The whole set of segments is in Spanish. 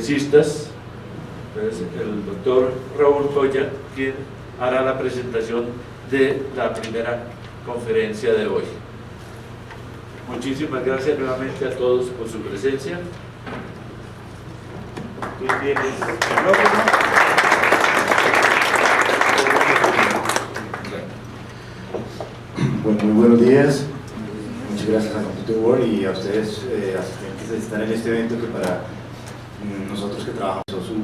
Entonces, el doctor Raúl Coya, quien hará la presentación de la primera conferencia de hoy. Muchísimas gracias nuevamente a todos por su presencia. Tú tienes el micrófono. Bueno, muy buenos días. Muchas gracias a Computer World y a ustedes, asistentes, de estar en este evento que para nosotros que trabajamos en su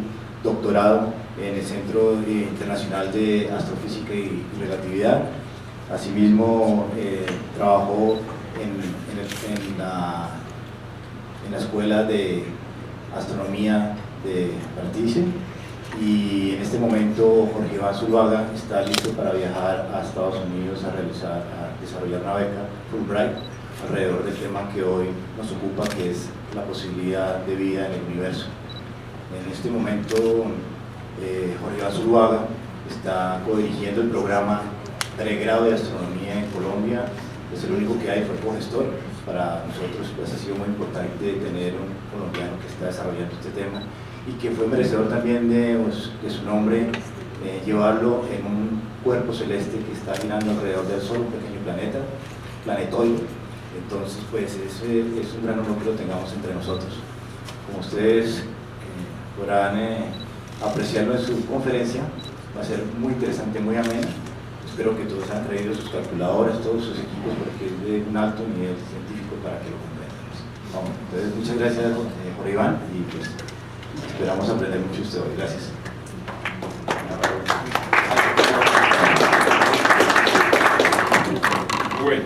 doctorado en el Centro Internacional de Astrofísica y Relatividad. Asimismo, trabajó en la Escuela de Astronomía de Partice, y en este momento Jorge Iván Zuluaga está listo para viajar a Estados Unidos a desarrollar una beca Fulbright alrededor del tema que hoy nos ocupa, que es la posibilidad de vida en el universo. En este momento Jorge Iván Zuluaga está codirigiendo el programa pregrado de astronomía en Colombia. Es el único que hay, fue cogestor. Para nosotros pues, ha sido muy importante tener un colombiano que está desarrollando este tema y que fue merecedor también de su nombre, llevarlo en un cuerpo celeste que está girando alrededor del Sol, un pequeño planetoide. Entonces pues es un gran honor que lo tengamos entre nosotros. Como ustedes podrán apreciarlo en su conferencia, va a ser muy interesante, muy amena. Espero que todos hayan traído sus calculadoras, todos sus equipos, porque es de un alto nivel científico para que lo comprendan. Vamos, entonces muchas gracias Jorge Iván, y pues esperamos aprender mucho de usted hoy. Gracias. Bueno.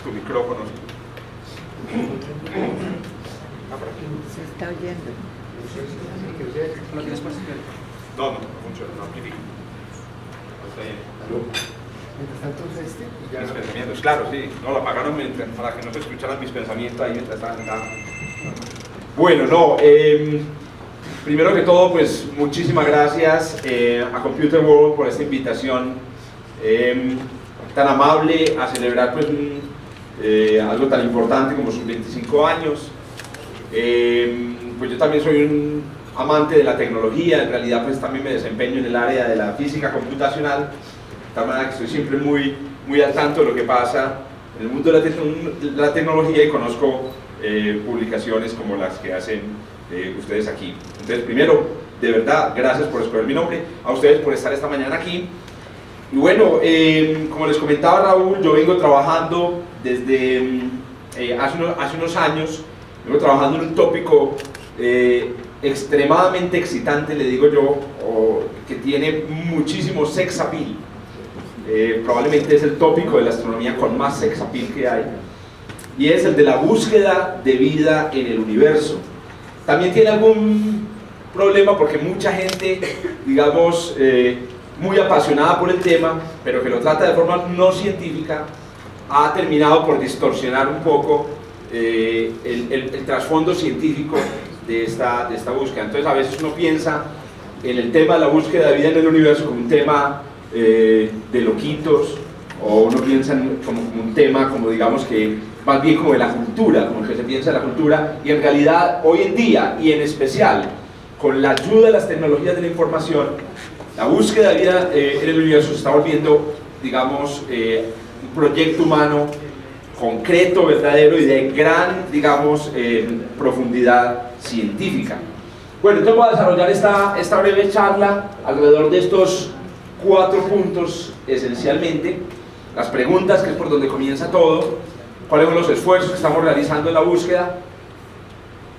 Tu micrófono. Se está oyendo. No funciona, no amplifica. Está bien. Mientras tanto, Mis pensamientos, claro, sí. No, lo apagaron para que no se escucharan mis pensamientos ahí mientras estaban. Bueno, no. Primero que todo, pues muchísimas gracias a Computer World por esta invitación tan amable a celebrar pues algo tan importante como sus 25 años. Pues yo también soy un amante de la tecnología, en realidad pues también me desempeño en el área de la física computacional, de tal manera que estoy siempre muy al tanto de lo que pasa en el mundo de la tecnología, y conozco publicaciones como las que hacen ustedes aquí. Entonces, primero, de verdad, gracias por escoger mi nombre, a ustedes por estar esta mañana aquí. Y bueno, como les comentaba Raúl, yo vengo trabajando desde hace unos años, vengo trabajando en un tópico extremadamente excitante, le digo yo, que tiene muchísimo sex appeal. Probablemente es el tópico de la astronomía con más sex appeal que hay, y es el de la búsqueda de vida en el universo. También tiene algún problema porque mucha gente, digamos, muy apasionada por el tema, pero que lo trata de forma no científica, ha terminado por distorsionar un poco el trasfondo científico de esta búsqueda. Entonces a veces uno piensa en el tema de la búsqueda de vida en el universo como un tema de loquitos, o uno piensa como un tema, como digamos que más bien como de la cultura, como que se piensa en la cultura, y en realidad hoy en día, y en especial con la ayuda de las tecnologías de la información, la búsqueda de vida en el universo se está volviendo, digamos, un proyecto humano concreto, verdadero y de gran, digamos, profundidad científica. Bueno, entonces voy a desarrollar esta breve charla alrededor de estos 4 puntos esencialmente. Las preguntas, que es por donde comienza todo, cuáles son los esfuerzos que estamos realizando en la búsqueda,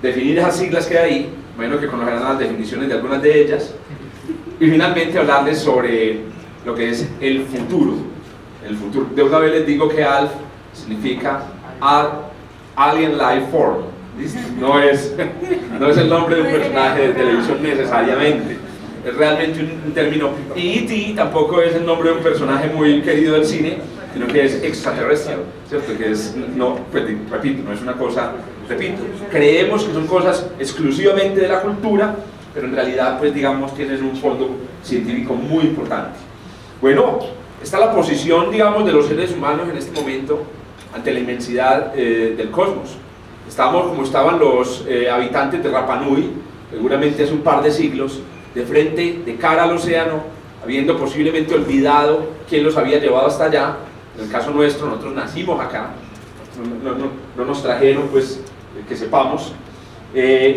definir esas siglas que hay ahí, bueno, que conocerán las definiciones de algunas de ellas, y finalmente hablarles sobre lo que es el futuro. El futuro. De una vez les digo que ALF significa Alien Life Form. ¿Listo? No es el nombre de un personaje de televisión necesariamente, es realmente un término. Y E.T. tampoco es el nombre de un personaje muy querido del cine, sino que es extraterrestre, ¿cierto? Que es, no, pues, repito, no es una cosa, repito, creemos que son cosas exclusivamente de la cultura, pero en realidad, pues digamos, tienen un fondo científico muy importante. Bueno, esta es la posición, digamos, de los seres humanos en este momento ante la inmensidad del cosmos. Estamos como estaban los habitantes de Rapa Nui, seguramente hace un par de siglos, de frente, de cara al océano, habiendo posiblemente olvidado quién los había llevado hasta allá. En el caso nuestro, nosotros nacimos acá, no nos trajeron, pues, que sepamos.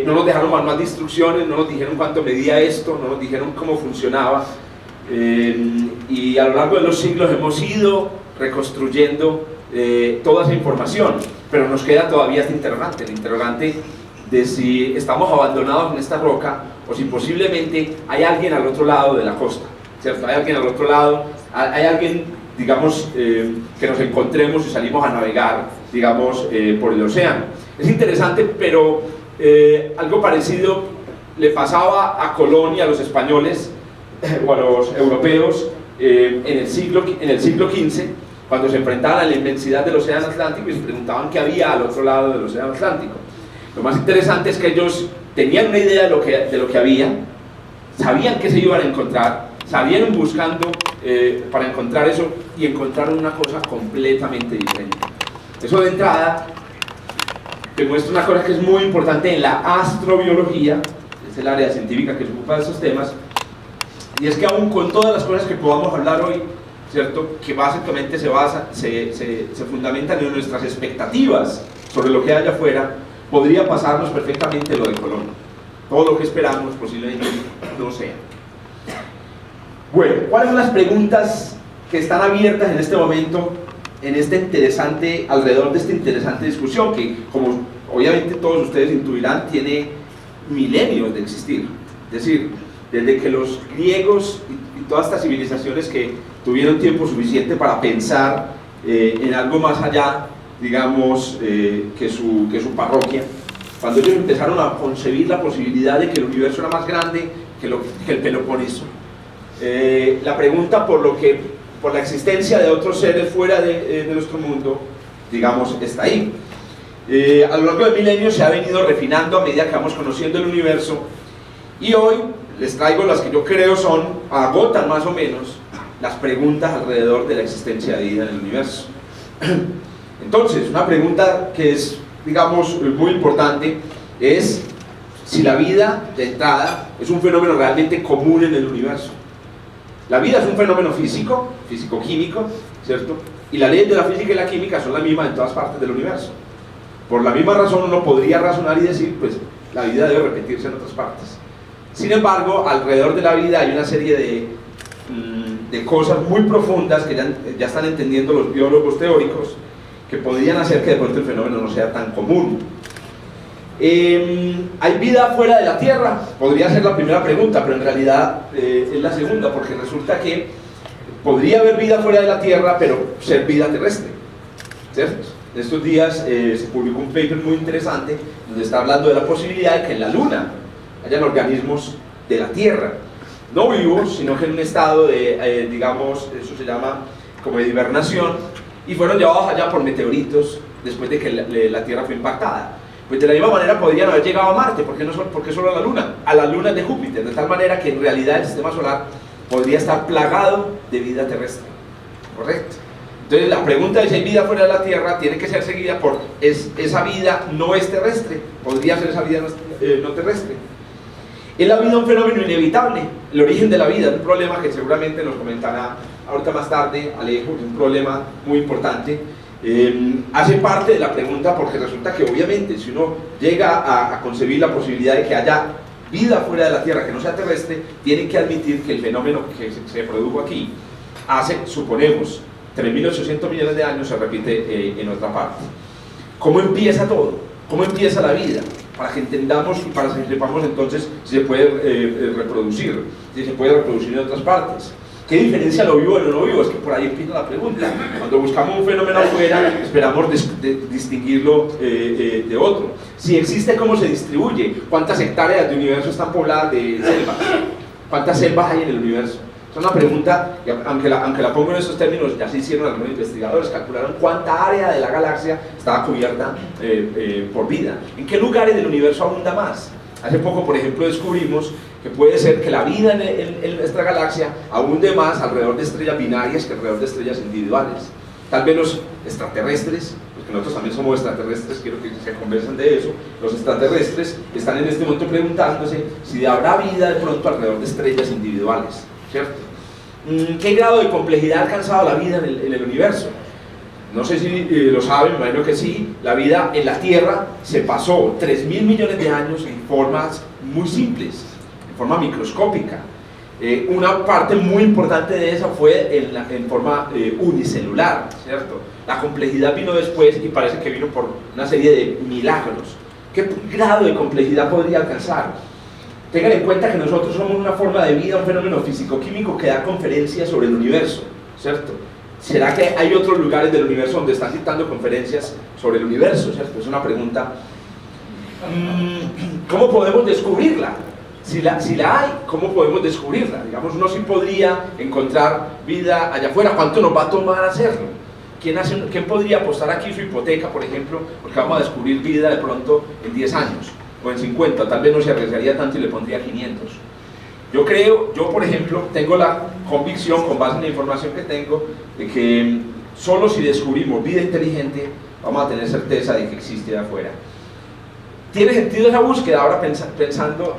No nos dejaron más instrucciones, no nos dijeron cuánto medía esto, no nos dijeron cómo funcionaba. Y a lo largo de los siglos hemos ido reconstruyendo toda esa información, pero nos queda todavía este interrogante, el interrogante de si estamos abandonados en esta roca o si posiblemente hay alguien al otro lado de la costa, ¿cierto? Hay alguien al otro lado, hay alguien, digamos, que nos encontremos y salimos a navegar, digamos, por el océano. Es interesante, pero algo parecido le pasaba a Colón y a los españoles o a los europeos en el siglo XV, cuando se enfrentaban a la inmensidad del océano Atlántico y se preguntaban qué había al otro lado del océano Atlántico. Lo más interesante es que ellos tenían una idea de lo que había, sabían que se iban a encontrar, salieron buscando para encontrar eso y encontraron una cosa completamente diferente. Eso de entrada demuestra una cosa que es muy importante en la astrobiología, es el área científica que se ocupa de esos temas, y es que aún con todas las cosas que podamos hablar hoy, ¿cierto?, que básicamente se fundamentan en nuestras expectativas sobre lo que hay afuera, podría pasarnos perfectamente lo de Colón. Todo lo que esperamos posiblemente no sea. Bueno, ¿cuáles son las preguntas que están abiertas en este momento alrededor de esta interesante discusión que, como obviamente todos ustedes intuirán, tiene milenios de existir? Es decir, desde que los griegos y todas estas civilizaciones que tuvieron tiempo suficiente para pensar en algo más allá, digamos, que su parroquia, cuando ellos empezaron a concebir la posibilidad de que el universo era más grande que el Peloponeso, la pregunta por la existencia de otros seres fuera de nuestro mundo, digamos, está ahí. A lo largo de milenios se ha venido refinando a medida que vamos conociendo el universo, y hoy les traigo las que yo creo agotan más o menos las preguntas alrededor de la existencia de vida en el universo. Entonces, una pregunta que es, digamos, muy importante es si la vida, de entrada, es un fenómeno realmente común en el universo. La vida es un fenómeno físico-químico, ¿cierto? Y la ley de la física y la química son las mismas en todas partes del universo. Por la misma razón uno podría razonar y decir, pues, la vida debe repetirse en otras partes. Sin embargo, alrededor de la vida hay una serie de cosas muy profundas que ya están entendiendo los biólogos teóricos, que podrían hacer que de pronto el fenómeno no sea tan común. ¿Hay vida fuera de la Tierra? Podría ser la primera pregunta, pero en realidad es la segunda, porque resulta que podría haber vida fuera de la Tierra, pero ser vida terrestre, ¿cierto? En estos días se publicó un paper muy interesante donde está hablando de la posibilidad de que en la Luna hayan organismos de la Tierra, no vivos, sino que en un estado de, digamos, eso se llama como de hibernación, y fueron llevados allá por meteoritos después de que la Tierra fue impactada. Pues de la misma manera podrían haber llegado a Marte. ¿Por qué solo a la Luna? A las lunas de Júpiter, de tal manera que en realidad el sistema solar podría estar plagado de vida terrestre. ¿Correcto? Entonces la pregunta de si hay vida fuera de la Tierra tiene que ser seguida por esa vida no es terrestre. Podría ser esa vida no terrestre. ¿Es la vida un fenómeno inevitable? El origen de la vida es un problema que seguramente nos comentará ahorita más tarde Alejo, es un problema muy importante. Hace parte de la pregunta porque resulta que obviamente si uno llega a concebir la posibilidad de que haya vida fuera de la Tierra que no sea terrestre, tienen que admitir que el fenómeno que se produjo aquí hace, suponemos, 3.800 millones de años se repite en otra parte. ¿Cómo empieza todo? ¿Cómo empieza la vida? Para que entendamos y para que sepamos entonces si se puede reproducir, si se puede reproducir en otras partes. ¿Qué diferencia lo vivo de lo no vivo? Es que por ahí empieza la pregunta. Cuando buscamos un fenómeno afuera, esperamos distinguirlo de otro. Si existe, ¿cómo se distribuye? ¿Cuántas hectáreas de universo están pobladas de selvas? ¿Cuántas selvas hay en el universo? Es una pregunta, aunque la pongo en estos términos, ya se hicieron algunos investigadores, calcularon cuánta área de la galaxia estaba cubierta por vida. ¿En qué lugares del universo abunda más? Hace poco, por ejemplo, descubrimos que puede ser que la vida en nuestra galaxia abunde más alrededor de estrellas binarias que alrededor de estrellas individuales. Tal vez los extraterrestres, porque nosotros también somos extraterrestres, quiero que se conversen de eso, los extraterrestres están en este momento preguntándose si habrá vida de pronto alrededor de estrellas individuales, ¿cierto? ¿Qué grado de complejidad ha alcanzado la vida en el universo? No sé si lo saben, me imagino que sí. La vida en la Tierra se pasó 3.000 millones de años en formas muy simples, en forma microscópica. Una parte muy importante de esa fue en forma unicelular, ¿cierto? La complejidad vino después y parece que vino por una serie de milagros. ¿Qué grado de complejidad podría alcanzar? Tengan en cuenta que nosotros somos una forma de vida, un fenómeno físico-químico que da conferencias sobre el universo, ¿cierto? ¿Será que hay otros lugares del universo donde están dictando conferencias sobre el universo? ¿Cierto? Es una pregunta. ¿Cómo podemos descubrirla? Si la hay, ¿cómo podemos descubrirla? Digamos, uno sí podría encontrar vida allá afuera. ¿Cuánto nos va a tomar hacerlo? ¿Quién podría apostar aquí su hipoteca, por ejemplo, porque vamos a descubrir vida de pronto en 10 años o en 50? Tal vez no se arriesgaría tanto y le pondría 500. Yo por ejemplo, tengo la convicción, con base en la información que tengo, de que solo si descubrimos vida inteligente vamos a tener certeza de que existe allá afuera. ¿Tiene sentido esa búsqueda? Ahora pensando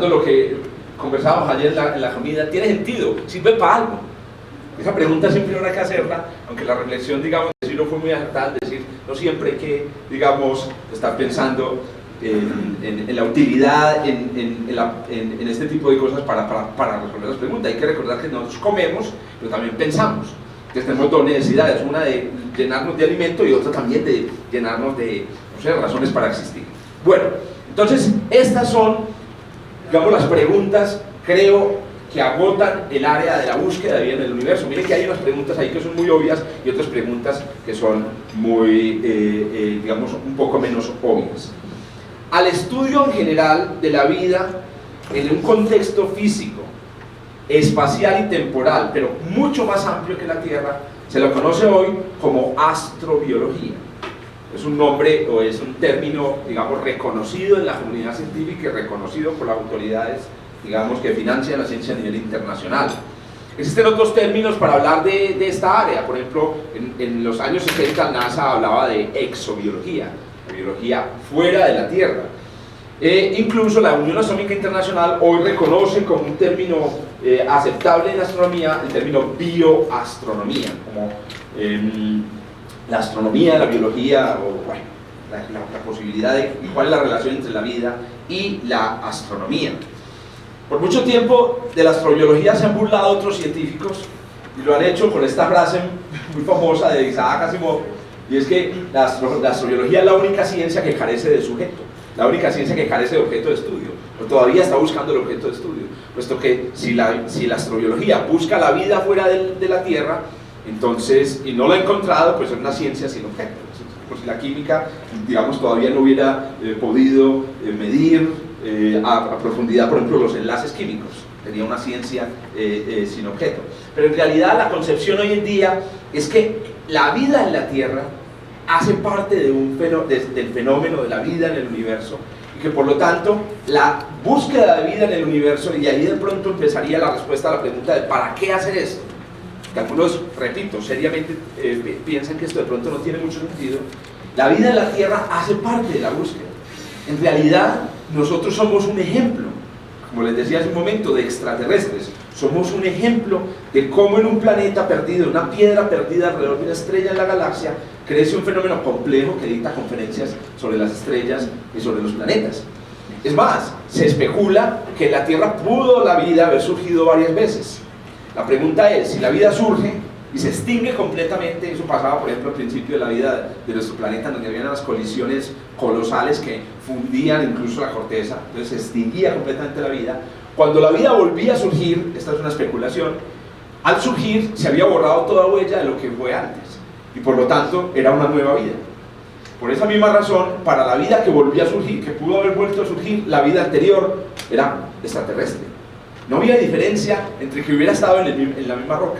lo que conversábamos ayer en la comida, ¿tiene sentido? ¿Sirve para algo? Esa pregunta siempre habrá que hacerla, aunque la reflexión, digamos, si no fue muy acertada, es decir, no siempre hay que, digamos, estar pensando en la utilidad, en este tipo de cosas para resolver las preguntas. Hay que recordar que nosotros comemos, pero también pensamos, que tenemos dos necesidades, una de llenarnos de alimento y otra también de llenarnos de, no sé, razones para existir. Bueno, entonces estas son, digamos, las preguntas, creo, que agotan el área de la búsqueda de vida en el universo. Miren que hay unas preguntas ahí que son muy obvias y otras preguntas que son muy, digamos, un poco menos obvias. Al estudio en general de la vida en un contexto físico, espacial y temporal, pero mucho más amplio que la Tierra, se lo conoce hoy como astrobiología. Es un nombre o es un término, digamos, reconocido en la comunidad científica y reconocido por las autoridades, digamos, que financian la ciencia a nivel internacional. Existen otros términos para hablar de esta área. Por ejemplo, en los años 70 NASA hablaba de exobiología, la biología fuera de la Tierra. Incluso la Unión Astronómica Internacional hoy reconoce como un término aceptable en astronomía el término bioastronomía, como la astronomía, la biología, o bueno, la posibilidad de cuál es la relación entre la vida y la astronomía. Por mucho tiempo de la astrobiología se han burlado otros científicos y lo han hecho con esta frase muy famosa de Isaac Asimov, y es que la astrobiología es la única ciencia que carece de sujeto, la única ciencia que carece de objeto de estudio, pero todavía está buscando el objeto de estudio, puesto que si la astrobiología busca la vida fuera de la Tierra, entonces, y no la ha encontrado, pues es una ciencia sin objeto. Por si la química, digamos, todavía no hubiera podido medir a profundidad, por ejemplo, los enlaces químicos, sería una ciencia sin objeto. Pero en realidad la concepción hoy en día es que la vida en la Tierra hace parte del fenómeno de la vida en el universo, y que por lo tanto la búsqueda de vida en el universo, y ahí de pronto empezaría la respuesta a la pregunta de ¿para qué hacer esto? Que algunos, repito, seriamente piensan que esto de pronto no tiene mucho sentido. La vida en la Tierra hace parte de la búsqueda. En realidad, nosotros somos un ejemplo, como les decía hace un momento, de extraterrestres. Somos un ejemplo de cómo en un planeta perdido, una piedra perdida alrededor de una estrella en la galaxia, crece un fenómeno complejo que dicta conferencias sobre las estrellas y sobre los planetas. Es más, se especula que en la Tierra pudo la vida haber surgido varias veces. La pregunta es, si la vida surge y se extingue completamente, eso pasaba por ejemplo al principio de la vida de nuestro planeta, donde habían unas colisiones colosales que fundían incluso la corteza, entonces se extinguía completamente la vida, Cuando la vida volvía a surgir, esta es una especulación, al surgir se había borrado toda huella de lo que fue antes, y por lo tanto era una nueva vida. Por esa misma razón, para la vida que volvía a surgir, que pudo haber vuelto a surgir, la vida anterior era extraterrestre. No había diferencia entre que hubiera estado en la misma roca.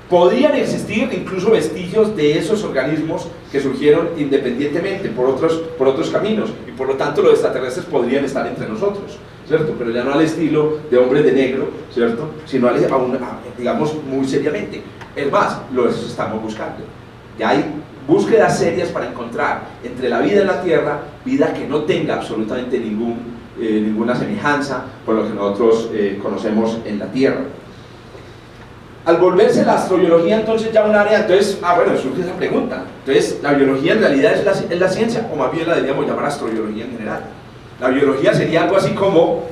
Podrían existir incluso vestigios de esos organismos que surgieron independientemente por otros caminos, y por lo tanto los extraterrestres podrían estar entre nosotros, ¿cierto? Pero ya no al estilo de hombres de negro, ¿cierto? Sino digamos muy seriamente. Es más, los estamos buscando. Ya hay búsquedas serias para encontrar entre la vida en la Tierra, vida que no tenga absolutamente ninguna semejanza con lo que nosotros conocemos en la Tierra. Al volverse la astrobiología entonces ya un área, entonces, bueno, surge esa pregunta. Entonces, ¿la biología en realidad es la ciencia? O más bien la deberíamos llamar astrobiología en general. La biología sería algo así como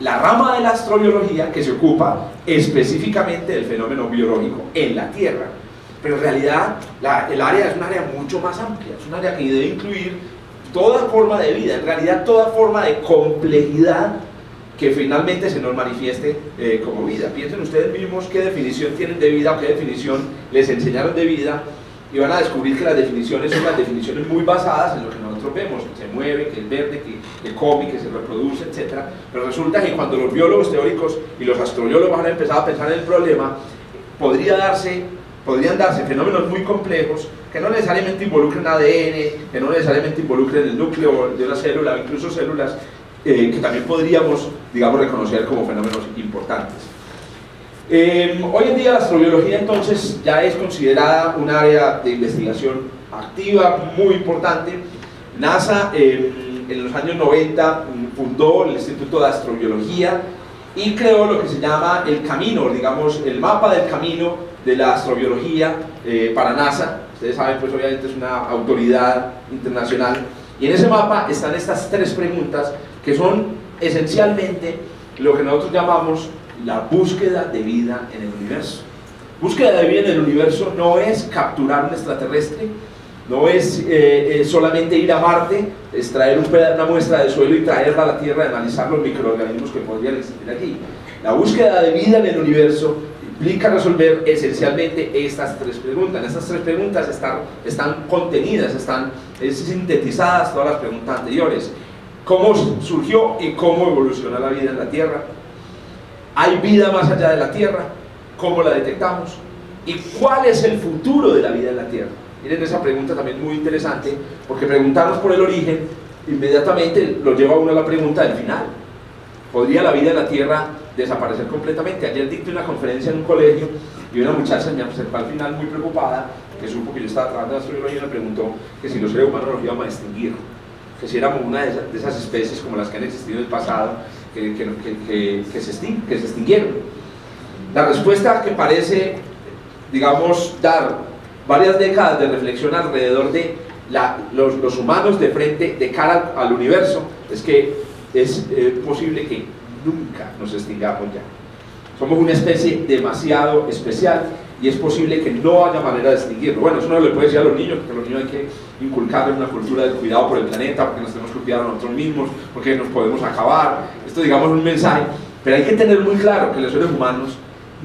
la rama de la astrobiología que se ocupa específicamente del fenómeno biológico en la Tierra. Pero en realidad el área es un área mucho más amplia, es un área que debe incluir toda forma de vida, en realidad toda forma de complejidad que finalmente se nos manifieste como vida. Piensen ustedes mismos qué definición tienen de vida o qué definición les enseñaron de vida, y van a descubrir que las definiciones son las definiciones muy basadas en lo que nosotros vemos, que se mueve, que es verde, que come, que se reproduce, etc. Pero resulta que cuando los biólogos teóricos y los astrobiólogos han empezado a pensar en el problema, podrían darse fenómenos muy complejos que no necesariamente involucren ADN, que no necesariamente involucren el núcleo de una célula, incluso células, que también podríamos, digamos, reconocer como fenómenos importantes. Hoy en día la astrobiología entonces ya es considerada un área de investigación activa, muy importante. NASA en los años 90 fundó el Instituto de Astrobiología y creó lo que se llama el camino, digamos, el mapa del camino de la astrobiología para NASA. Ustedes saben, pues obviamente es una autoridad internacional, y en ese mapa están estas tres preguntas que son esencialmente lo que nosotros llamamos la búsqueda de vida en el universo. Búsqueda de vida en el universo no es capturar un extraterrestre, no es solamente ir a Marte, extraer una muestra de suelo y traerla a la Tierra y analizar los microorganismos que podrían existir allí. La búsqueda de vida en el universo implica resolver esencialmente estas tres preguntas. Estas tres preguntas están contenidas, están sintetizadas todas las preguntas anteriores. ¿Cómo surgió y cómo evoluciona la vida en la Tierra? ¿Hay vida más allá de la Tierra? ¿Cómo la detectamos? ¿Y cuál es el futuro de la vida en la Tierra? Miren, esa pregunta también muy interesante, porque preguntarnos por el origen inmediatamente lo lleva a uno a la pregunta del final. ¿Podría la vida en la Tierra desaparecer completamente? Ayer dicté una conferencia en un colegio y una muchacha me observó al final muy preocupada, que supo que yo estaba trabajando en astrobiología, y me preguntó que si los seres humanos nos íbamos a extinguir, que si éramos una de esas especies como las que han existido en el pasado, que se extinguieron. La respuesta que parece, digamos, dar varias décadas de reflexión alrededor de los humanos de cara al universo, es que es posible que nunca nos extingamos ya. Somos una especie demasiado especial y es posible que no haya manera de extinguirlo. Bueno, eso no le puede decir a los niños, porque a los niños hay que inculcarles una cultura del cuidado por el planeta, porque nos tenemos que cuidar a nosotros mismos, porque nos podemos acabar. Esto, digamos, es un mensaje, pero hay que tener muy claro que los seres humanos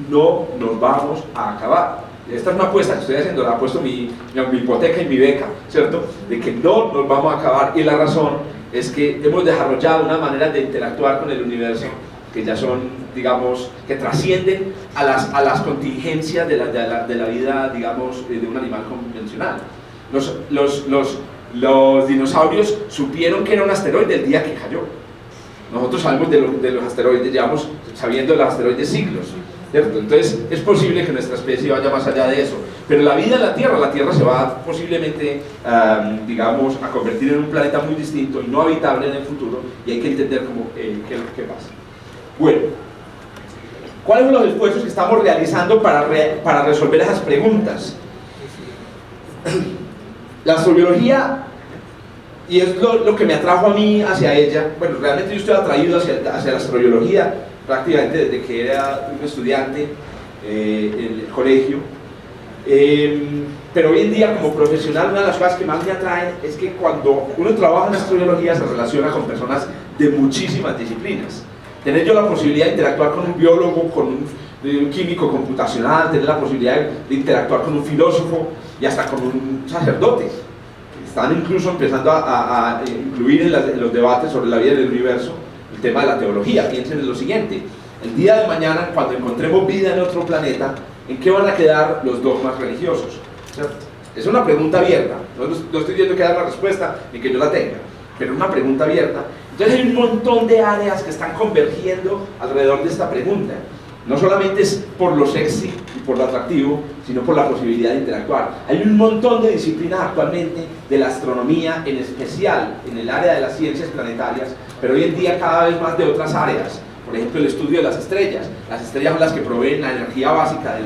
no nos vamos a acabar. Esta es una apuesta que estoy haciendo, la he puesto mi hipoteca y mi beca, ¿cierto? De que no nos vamos a acabar, y la razón es que hemos desarrollado una manera de interactuar con el universo que ya son, digamos, que trascienden a las contingencias de la vida, digamos, de un animal convencional. Los dinosaurios supieron que era un asteroide el día que cayó. Nosotros sabemos de los asteroides, llevamos sabiendo de los asteroides siglos, ¿cierto? Entonces es posible que nuestra especie vaya más allá de eso, pero la vida en la Tierra se va posiblemente, digamos, a convertir en un planeta muy distinto y no habitable en el futuro, y hay que entender qué pasa. Bueno, ¿cuáles son los esfuerzos que estamos realizando para resolver esas preguntas? La astrobiología, y es lo que me atrajo a mí hacia ella. Bueno, realmente yo estoy atraído hacia la astrobiología prácticamente desde que era un estudiante en el colegio, pero hoy en día como profesional una de las cosas que más me atraen es que cuando uno trabaja en astrobiología se relaciona con personas de muchísimas disciplinas. Tener yo la posibilidad de interactuar con un biólogo, con un químico computacional, tener la posibilidad de interactuar con un filósofo y hasta con un sacerdote. Están incluso empezando a incluir en los debates sobre la vida del universo el tema de la teología. Piensen en lo siguiente: el día de mañana, cuando encontremos vida en otro planeta, ¿en qué van a quedar los dogmas religiosos? ¿Cierto? Es una pregunta abierta, no estoy diciendo que haya la respuesta ni que yo la tenga, pero es una pregunta abierta. Entonces hay un montón de áreas que están convergiendo alrededor de esta pregunta. No solamente es por lo sexy y por lo atractivo, sino por la posibilidad de interactuar. Hay un montón de disciplinas actualmente de la astronomía, en especial en el área de las ciencias planetarias, pero hoy en día cada vez más de otras áreas. Por ejemplo, el estudio de las estrellas. Las estrellas son las que proveen la energía básica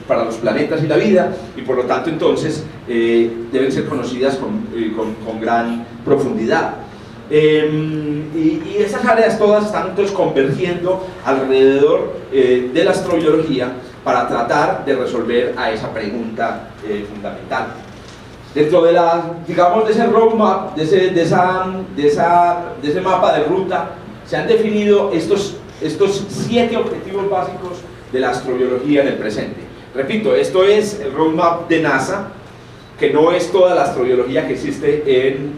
para los planetas y la vida, y por lo tanto entonces deben ser conocidas con gran profundidad. Y esas áreas todas están entonces convergiendo alrededor de la astrobiología para tratar de resolver a esa pregunta fundamental. Dentro de digamos, de ese roadmap, de ese mapa de ruta, se han definido estos 7 objetivos básicos de la astrobiología en el presente. Repito, esto es el roadmap de NASA, que no es toda la astrobiología que existe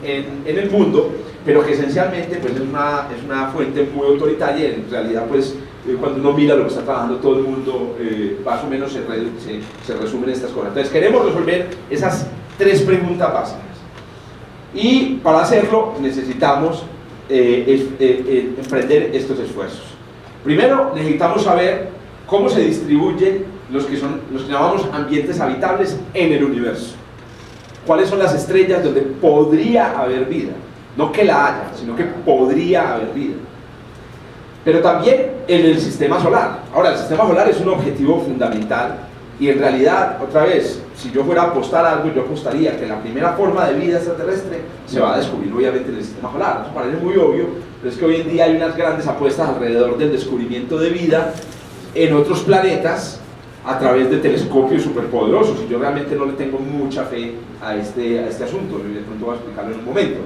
en el mundo, pero que esencialmente pues, es una fuente muy autoritaria. En realidad, pues, cuando uno mira lo que está trabajando todo el mundo, más o menos se resumen estas cosas. Entonces, queremos resolver esas 3 preguntas básicas. Y para hacerlo necesitamos emprender estos esfuerzos. Primero, necesitamos saber cómo se distribuyen los que llamamos ambientes habitables en el universo. ¿Cuáles son las estrellas donde podría haber vida? No que la haya, sino que podría haber vida. Pero también en el sistema solar. Ahora, el sistema solar es un objetivo fundamental y en realidad, otra vez, si yo fuera a apostar algo, yo apostaría que la primera forma de vida extraterrestre se va a descubrir obviamente en el sistema solar. Eso parece muy obvio, pero es que hoy en día hay unas grandes apuestas alrededor del descubrimiento de vida en otros planetas a través de telescopios superpoderosos, y yo realmente no le tengo mucha fe a este asunto, y de pronto voy a explicarlo en un momento.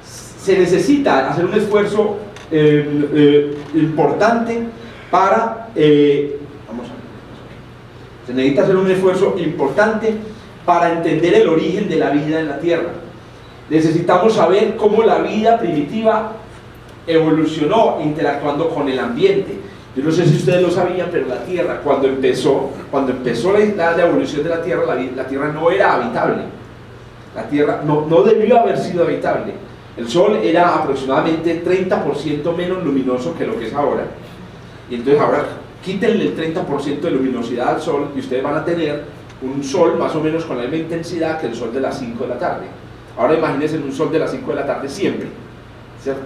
Se necesita hacer un esfuerzo importante para se necesita hacer un esfuerzo importante para entender el origen de la vida en la Tierra. Necesitamos saber cómo la vida primitiva evolucionó interactuando con el ambiente. Yo no sé si ustedes lo sabían, pero la Tierra, cuando empezó la evolución de la Tierra, la Tierra no era habitable. La Tierra no debió haber sido habitable. El Sol era aproximadamente 30% menos luminoso que lo que es ahora. Y entonces ahora quítenle el 30% de luminosidad al Sol y ustedes van a tener un Sol más o menos con la misma intensidad que el Sol de las 5 de la tarde. Ahora imagínense un Sol de las 5 de la tarde siempre, ¿cierto?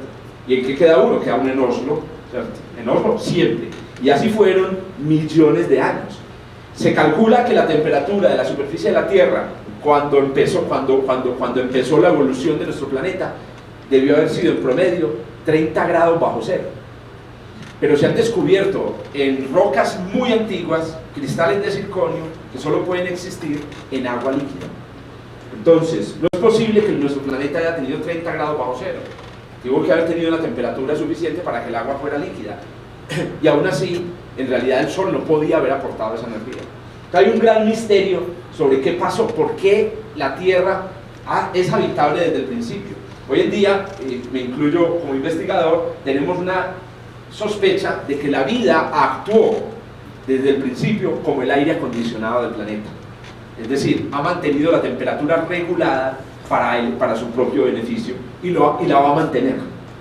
¿Y en qué queda uno? Queda uno en Oslo, ¿cierto? En Oslo siempre. Y así fueron millones de años. Se calcula que la temperatura de la superficie de la Tierra cuando empezó la evolución de nuestro planeta debió haber sido en promedio 30 grados bajo cero. Pero se han descubierto en rocas muy antiguas cristales de circonio que solo pueden existir en agua líquida. Entonces, no es posible que nuestro planeta haya tenido 30 grados bajo cero. Tuvo que haber tenido una temperatura suficiente para que el agua fuera líquida. Y aún así, en realidad el Sol no podía haber aportado esa energía. Entonces, hay un gran misterio sobre qué pasó, por qué la Tierra es habitable desde el principio. Hoy en día, me incluyo como investigador, tenemos una sospecha de que la vida actuó desde el principio como el aire acondicionado del planeta. Es decir, ha mantenido la temperatura regulada para su propio beneficio y la va a mantener.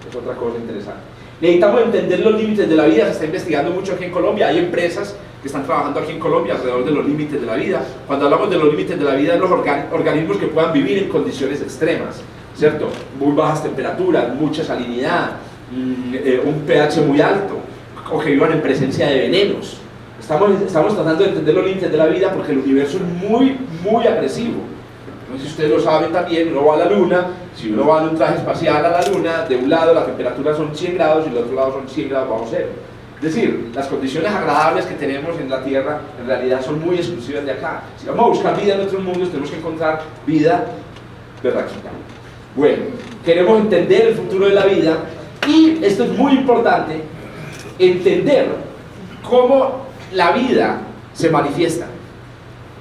Es otra cosa interesante. Necesitamos entender los límites de la vida. Se está investigando mucho aquí en Colombia. Hay empresas que están trabajando aquí en Colombia alrededor de los límites de la vida. Cuando hablamos de los límites de la vida, es los organismos que puedan vivir en condiciones extremas, ¿cierto? Muy bajas temperaturas, mucha salinidad, un pH muy alto, o que vivan en presencia de venenos. Estamos tratando de entender los límites de la vida porque el universo es muy, muy agresivo. No sé si ustedes lo saben también, uno va a la luna, si uno va en un traje espacial a la luna, de un lado la temperatura son 100 grados y del otro lado son 100 grados bajo cero. Es decir, las condiciones agradables que tenemos en la Tierra en realidad son muy exclusivas de acá. Si vamos a buscar vida en otros mundos, tenemos que encontrar vida berraquita. Bueno, queremos entender el futuro de la vida Y esto es muy importante, entender cómo la vida se manifiesta.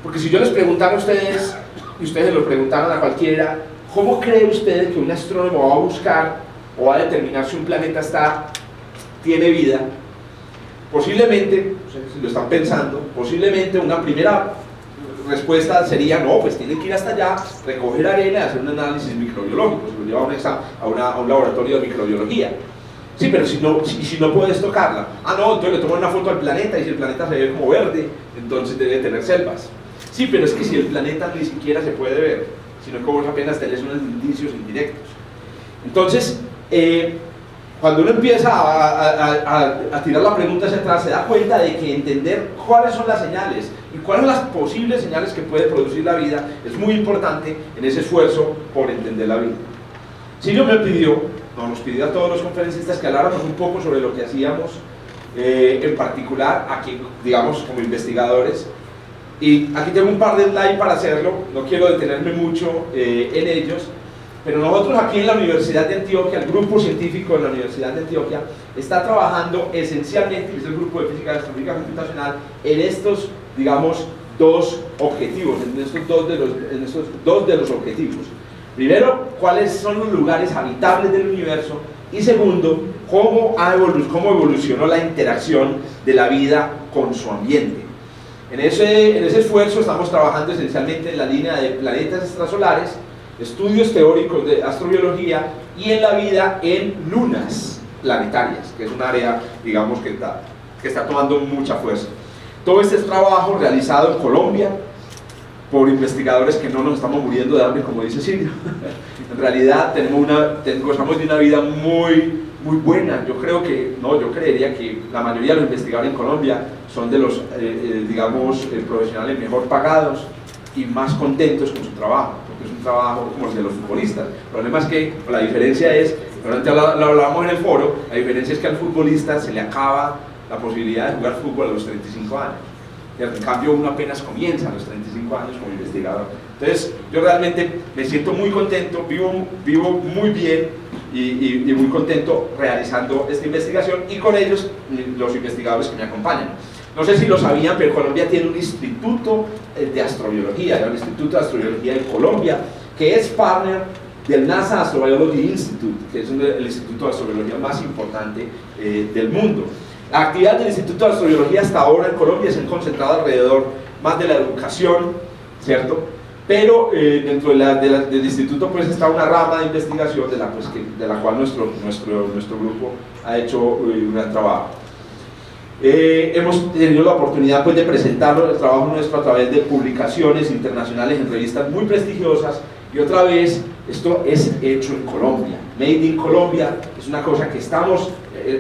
Porque si yo les preguntara a ustedes, y ustedes lo preguntaran a cualquiera, ¿cómo cree usted que un astrónomo va a buscar o va a determinar si un planeta tiene vida? Posiblemente, si lo están pensando, posiblemente una primera respuesta sería: no, pues tienen que ir hasta allá, recoger arena y hacer un análisis microbiológico, se lo lleva a un laboratorio de microbiología. Sí, pero si no puedes tocarla, no, entonces le toman una foto al planeta, y si el planeta se ve como verde, entonces debe tener selvas. Sí, pero es que si el planeta ni siquiera se puede ver, sino como apenas tenés unos indicios indirectos. Entonces, cuando uno empieza a tirar la pregunta hacia atrás, se da cuenta de que entender cuáles son las señales y cuáles son las posibles señales que puede producir la vida es muy importante en ese esfuerzo por entender la vida. Silvio nos pidió a todos los conferencistas que habláramos un poco sobre lo que hacíamos, en particular aquí, digamos, como investigadores. Y aquí tengo un par de slides para hacerlo, no quiero detenerme mucho en ellos, pero nosotros aquí en la Universidad de Antioquia, el grupo científico de la Universidad de Antioquia, está trabajando esencialmente, es el grupo de física y astronomía computacional, en estos, digamos, dos objetivos, en estos dos de los objetivos. Primero, cuáles son los lugares habitables del universo, y segundo, cómo evolucionó la interacción de la vida con su ambiente. En ese esfuerzo estamos trabajando esencialmente en la línea de planetas extrasolares, estudios teóricos de astrobiología y en la vida en lunas planetarias, que es un área, digamos, que está tomando mucha fuerza. Todo este trabajo realizado en Colombia por investigadores que no nos estamos muriendo de hambre, como dice Silvio. En realidad gozamos de una vida muy buena. Yo creería que la mayoría de los investigadores en Colombia son de los, digamos, profesionales mejor pagados y más contentos con su trabajo, porque es un trabajo como el de los futbolistas. El problema es que la diferencia es, lo hablábamos en el foro, la diferencia es que al futbolista se le acaba la posibilidad de jugar fútbol a los 35 años. En cambio, uno apenas comienza a los 35 años como investigador. Entonces, yo realmente me siento muy contento, vivo muy bien y muy contento realizando esta investigación, y con ellos los investigadores que me acompañan. No sé si lo sabían, pero Colombia tiene un instituto de astrobiología, el Instituto de Astrobiología de Colombia, que es partner del NASA Astrobiology Institute, que es el instituto de astrobiología más importante del mundo. La actividad del Instituto de Astrobiología hasta ahora en Colombia se ha concentrado alrededor más de la educación, ¿cierto? Pero dentro del instituto pues está una rama de investigación de la cual nuestro grupo ha hecho un gran trabajo. Hemos tenido la oportunidad pues de presentarlo, el trabajo nuestro, a través de publicaciones internacionales en revistas muy prestigiosas, y otra vez esto es hecho en Colombia. Made in Colombia es una cosa que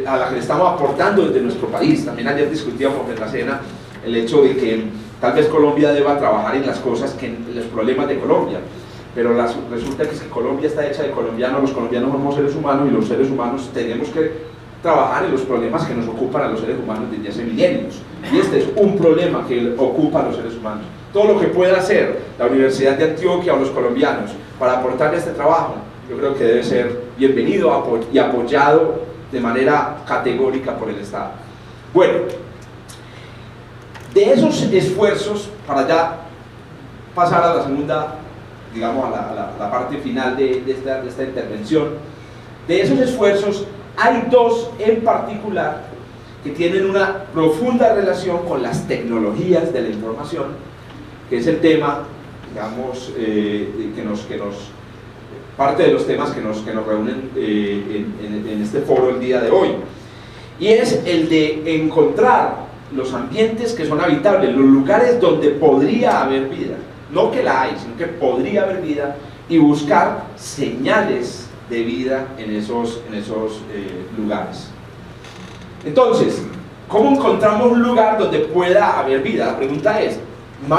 a la que le estamos aportando desde nuestro país. También ayer discutíamos en la cena el hecho de que tal vez Colombia deba trabajar en las cosas, en los problemas de Colombia, pero resulta que Colombia está hecha de colombianos, los colombianos somos seres humanos, y los seres humanos tenemos que trabajar en los problemas que nos ocupan a los seres humanos desde hace milenios, y este es un problema que ocupa a los seres humanos. Todo lo que pueda hacer la Universidad de Antioquia o los colombianos para aportar este trabajo, yo creo que debe ser bienvenido y apoyado de manera categórica por el Estado. Bueno, de esos esfuerzos, para ya pasar a la segunda, digamos, a la parte final de esta intervención, de esos esfuerzos hay dos en particular que tienen una profunda relación con las tecnologías de la información, que es el tema, digamos, parte de los temas que nos reúnen en este foro el día de hoy, y es el de encontrar los ambientes que son habitables, los lugares donde podría haber vida, no que la hay, sino que podría haber vida, y buscar señales de vida en esos lugares. Entonces, ¿cómo encontramos un lugar donde pueda haber vida? La pregunta es, ¿en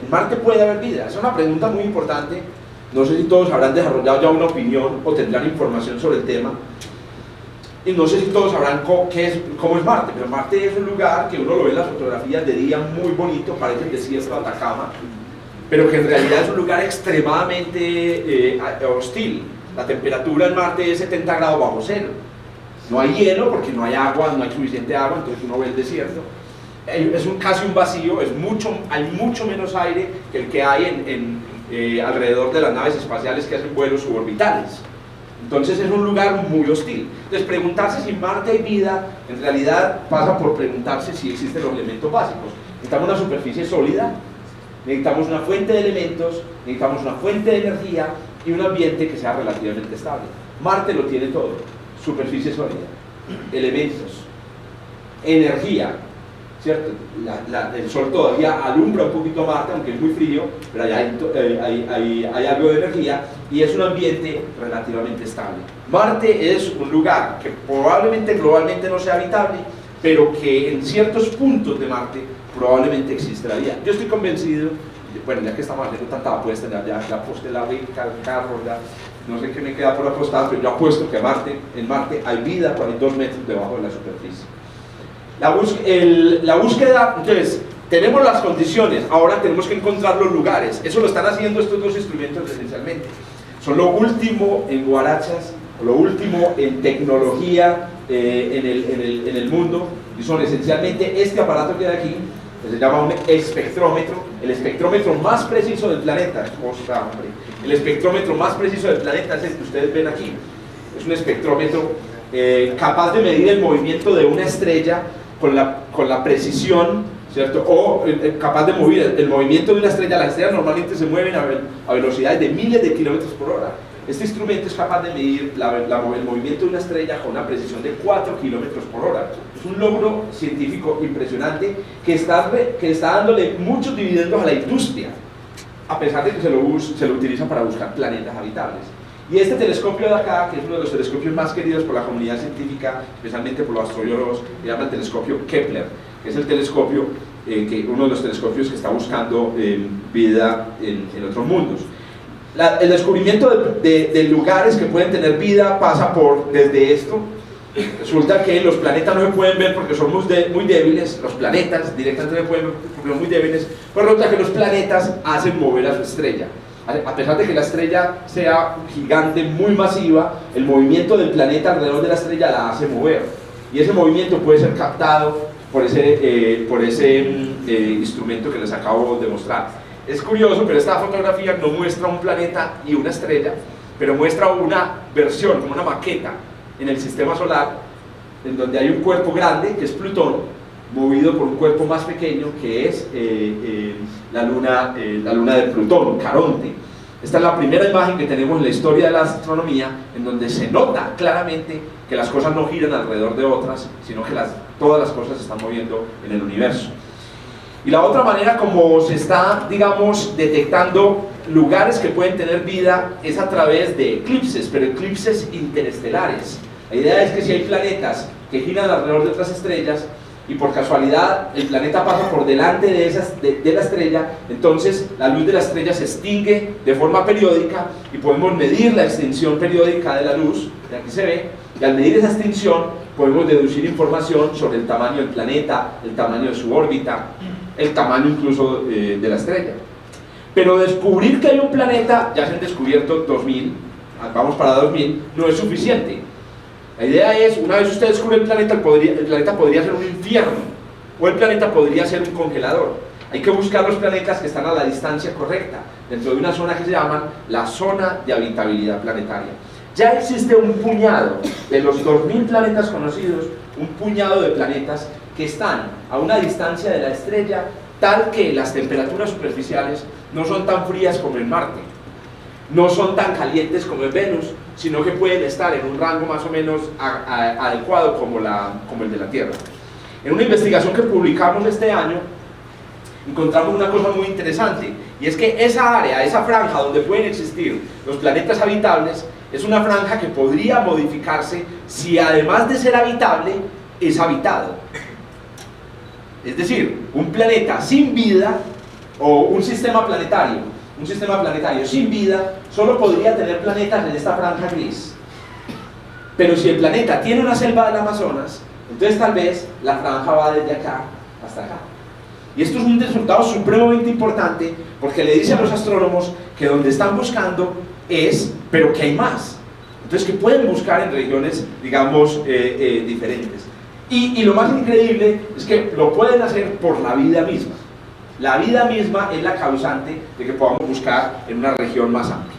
Marte puede haber vida? Es una pregunta muy importante. No sé si todos habrán desarrollado ya una opinión o tendrán información sobre el tema, y no sé si todos sabrán cómo es Marte, pero Marte es un lugar que uno lo ve en las fotografías de día muy bonito, parece el desierto de Atacama, pero que en realidad es un lugar extremadamente hostil. La temperatura en Marte es 70 grados bajo cero, No hay hielo porque no hay agua, no hay suficiente agua, entonces uno ve el desierto. Es casi un vacío, hay mucho menos aire que el que hay alrededor de las naves espaciales que hacen vuelos suborbitales. Entonces es un lugar muy hostil. Entonces preguntarse si Marte hay vida, en realidad pasa por preguntarse si existen los elementos básicos. Necesitamos una superficie sólida, necesitamos una fuente de elementos, necesitamos una fuente de energía y un ambiente que sea relativamente estable. Marte lo tiene todo: superficie sólida, elementos, energía, ¿cierto? El Sol todavía alumbra un poquito a Marte, aunque es muy frío, pero hay algo de energía, y es un ambiente relativamente estable. Marte es un lugar que probablemente globalmente no sea habitable, pero que en ciertos puntos de Marte probablemente existe la vida. Yo estoy convencido, bueno, ya que estamos haciendo tanta apuesta, ya aposté la beca, el carro, ya no sé qué me queda por apostar, pero yo apuesto que en Marte hay vida por ahí 2 metros debajo de la superficie. La búsqueda, entonces, tenemos las condiciones, ahora tenemos que encontrar los lugares. Eso lo están haciendo estos dos instrumentos esencialmente. Son lo último en guarachas, lo último en tecnología en el mundo, y son esencialmente este aparato que hay aquí, que se llama un espectrómetro, el espectrómetro más preciso del planeta. El espectrómetro más preciso del planeta es el que ustedes ven aquí. Es un espectrómetro capaz de medir el movimiento de una estrella con la precisión, ¿cierto? O capaz de mover el movimiento de una estrella. Las estrellas normalmente se mueven a velocidades de miles de kilómetros por hora. Este instrumento es capaz de medir el movimiento de una estrella con una precisión de 4 kilómetros por hora. Es un logro científico impresionante que está dándole muchos dividendos a la industria, a pesar de que se lo utiliza para buscar planetas habitables. Y este telescopio de acá, que es uno de los telescopios más queridos por la comunidad científica, especialmente por los astrobiólogos, se llama el telescopio Kepler, que es el telescopio, uno de los telescopios que está buscando vida en otros mundos. El descubrimiento de lugares que pueden tener vida pasa desde esto. Resulta que los planetas no se pueden ver porque son muy débiles. Los planetas directamente no se pueden ver porque son muy débiles, pero resulta que los planetas hacen mover a su estrella. A pesar de que la estrella sea gigante, muy masiva, el movimiento del planeta alrededor de la estrella la hace mover, y ese movimiento puede ser captado por ese instrumento que les acabo de mostrar. Es curioso, pero esta fotografía no muestra un planeta y una estrella, pero muestra una versión, como una maqueta en el sistema solar, en donde hay un cuerpo grande, que es Plutón, movido por un cuerpo más pequeño, que es la luna de Plutón, Caronte. Esta es la primera imagen que tenemos en la historia de la astronomía, en donde se nota claramente que las cosas no giran alrededor de otras, sino que todas las cosas se están moviendo en el universo. Y la otra manera como se está, digamos, detectando lugares que pueden tener vida es a través de eclipses, pero eclipses interestelares. La idea es que si hay planetas que giran alrededor de otras estrellas y por casualidad el planeta pasa por delante de la estrella, entonces la luz de la estrella se extingue de forma periódica y podemos medir la extinción periódica de la luz, que aquí se ve, y al medir esa extinción podemos deducir información sobre el tamaño del planeta, el tamaño de su órbita, el tamaño incluso de la estrella. Pero descubrir que hay un planeta, ya se han descubierto 2000, vamos para 2000, no es suficiente. La idea es, una vez usted descubre el planeta podría ser un infierno, o el planeta podría ser un congelador. Hay que buscar los planetas que están a la distancia correcta, dentro de una zona que se llama la zona de habitabilidad planetaria. Ya existe un puñado de los 2000 planetas conocidos, un puñado de planetas que están a una distancia de la estrella tal que las temperaturas superficiales no son tan frías como en Marte, no son tan calientes como en Venus, sino que pueden estar en un rango más o menos adecuado como el de la Tierra. En una investigación que publicamos este año, encontramos una cosa muy interesante, y es que esa área, esa franja donde pueden existir los planetas habitables, es una franja que podría modificarse si además de ser habitable, es habitado. Es decir, un planeta sin vida, o un sistema planetario sin vida, solo podría tener planetas en esta franja gris. Pero si el planeta tiene una selva del Amazonas, entonces tal vez la franja va desde acá hasta acá. Y esto es un resultado supremamente importante, porque le dice a los astrónomos que donde están buscando pero que hay más. Entonces, que pueden buscar en regiones, digamos, diferentes. Y lo más increíble es que lo pueden hacer por la vida misma. La vida misma es la causante de que podamos buscar en una región más amplia.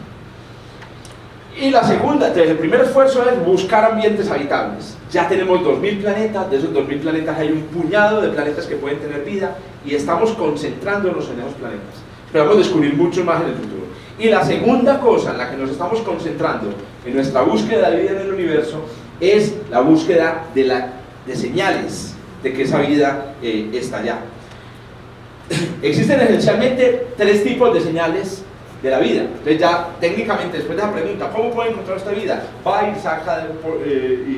Y la segunda, entonces el primer esfuerzo es buscar ambientes habitables. Ya tenemos 2000 planetas, de esos 2000 planetas hay un puñado de planetas que pueden tener vida y estamos concentrándonos en esos planetas. Esperamos descubrir muchos más en el futuro. Y la segunda cosa en la que nos estamos concentrando en nuestra búsqueda de vida en el universo es la búsqueda de señales de que esa vida está allá. Existen esencialmente 3 tipos de señales de la vida. Entonces ya técnicamente después de esa pregunta, ¿cómo puedo encontrar esta vida? Va y saca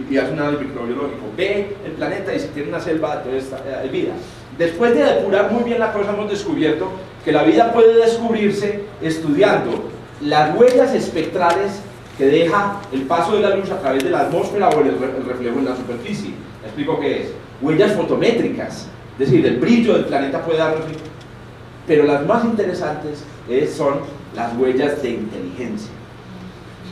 y hace un análisis microbiológico, ve el planeta y si tiene una selva, entonces hay vida. Después de depurar muy bien la cosa, hemos descubierto que la vida puede descubrirse estudiando las huellas espectrales que deja el paso de la luz a través de la atmósfera o el reflejo en la superficie. ¿Me explico qué es? Huellas fotométricas, es decir, el brillo del planeta puede darnos, pero las más interesantes son las huellas de inteligencia.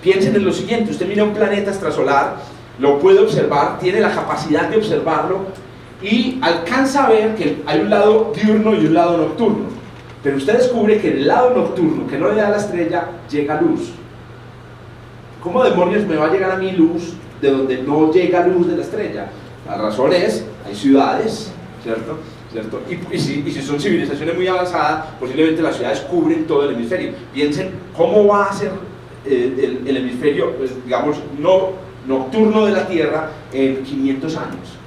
Piensen en lo siguiente: usted mira un planeta extrasolar, lo puede observar, tiene la capacidad de observarlo y alcanza a ver que hay un lado diurno y un lado nocturno, pero usted descubre que en el lado nocturno, que no le da la estrella, llega luz. ¿Cómo demonios me va a llegar a mí luz de donde no llega luz de la estrella? La razón es, hay ciudades, ¿cierto? Y si son civilizaciones muy avanzadas, posiblemente las ciudades cubren todo el hemisferio. Piensen cómo va a ser el hemisferio, pues, digamos, no nocturno de la Tierra en 500 años.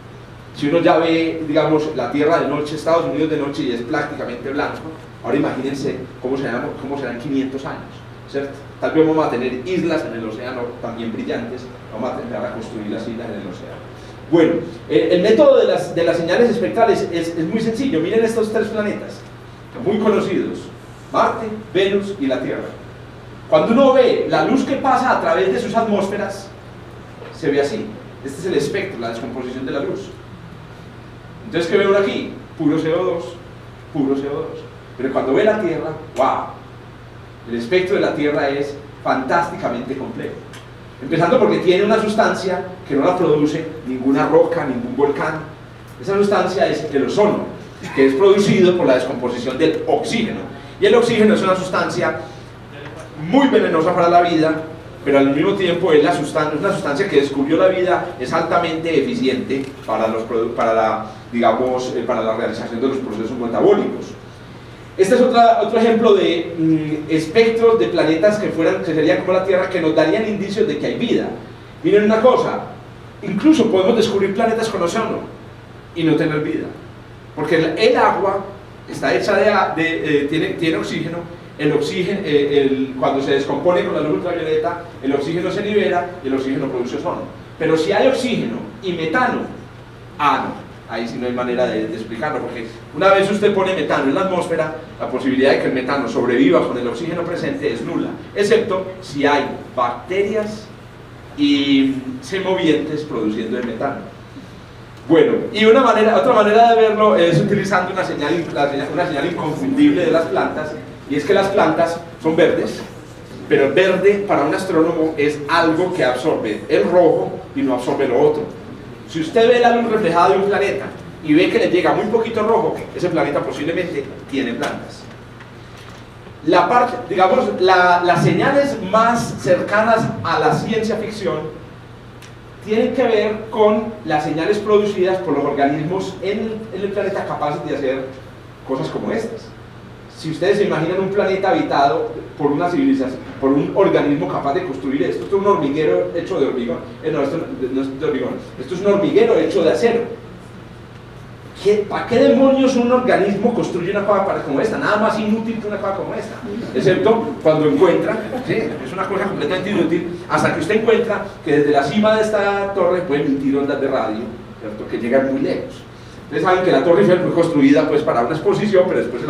Si uno ya ve, digamos, la Tierra de noche, Estados Unidos de noche y es prácticamente blanco, ahora imagínense cómo serán 500 años, ¿cierto? Tal vez vamos a tener islas en el océano también brillantes, vamos a empezar a construir las islas en el océano. Bueno, el método de las señales espectrales es muy sencillo. Miren estos 3 planetas, muy conocidos: Marte, Venus y la Tierra. Cuando uno ve la luz que pasa a través de sus atmósferas, se ve así. Este es el espectro, la descomposición de la luz. Entonces, ¿qué ve uno aquí? Puro CO2, puro CO2. Pero cuando ve la Tierra, ¡wow! El espectro de la Tierra es fantásticamente complejo. Empezando porque tiene una sustancia que no la produce ninguna roca, ningún volcán. Esa sustancia es el ozono, que es producido por la descomposición del oxígeno. Y el oxígeno es una sustancia muy venenosa para la vida, pero al mismo tiempo es una sustancia que descubrió la vida, es altamente eficiente para la realización de los procesos metabólicos. Este es otro ejemplo de espectros de planetas que serían como la Tierra, que nos darían indicios de que hay vida. Miren una cosa, incluso podemos descubrir planetas con ozono y no tener vida, porque el agua está hecha tiene oxígeno. El oxígeno, cuando se descompone con la luz ultravioleta, el oxígeno se libera y el oxígeno produce ozono. Pero si hay oxígeno y metano, no. Ahí sí no hay manera de explicarlo, porque una vez usted pone metano en la atmósfera, la posibilidad de que el metano sobreviva con el oxígeno presente es nula, excepto si hay bacterias y semovientes produciendo el metano. Bueno, y otra manera de verlo es utilizando una señal inconfundible de las plantas, y es que las plantas son verdes, pero el verde para un astrónomo es algo que absorbe el rojo y no absorbe lo otro. Si usted ve la luz reflejada de un planeta y ve que le llega muy poquito rojo, ese planeta posiblemente tiene plantas. Las señales más cercanas a la ciencia ficción tienen que ver con las señales producidas por los organismos en el planeta capaces de hacer cosas como estas. Si ustedes se imaginan un planeta habitado por una civilización, por un organismo capaz de construir esto es un hormiguero hecho de hormigón. No, esto no es de hormigón, esto es un hormiguero hecho de acero. ¿Para qué demonios un organismo construye una cosa como esta? Nada más inútil que una cosa como esta, excepto cuando encuentra, ¿sí? Es una cosa completamente inútil, hasta que usted encuentra que desde la cima de esta torre puede emitir ondas de radio, ¿cierto? Que llegan muy lejos. Ustedes saben que la Torre Eiffel fue construida pues para una exposición, pero después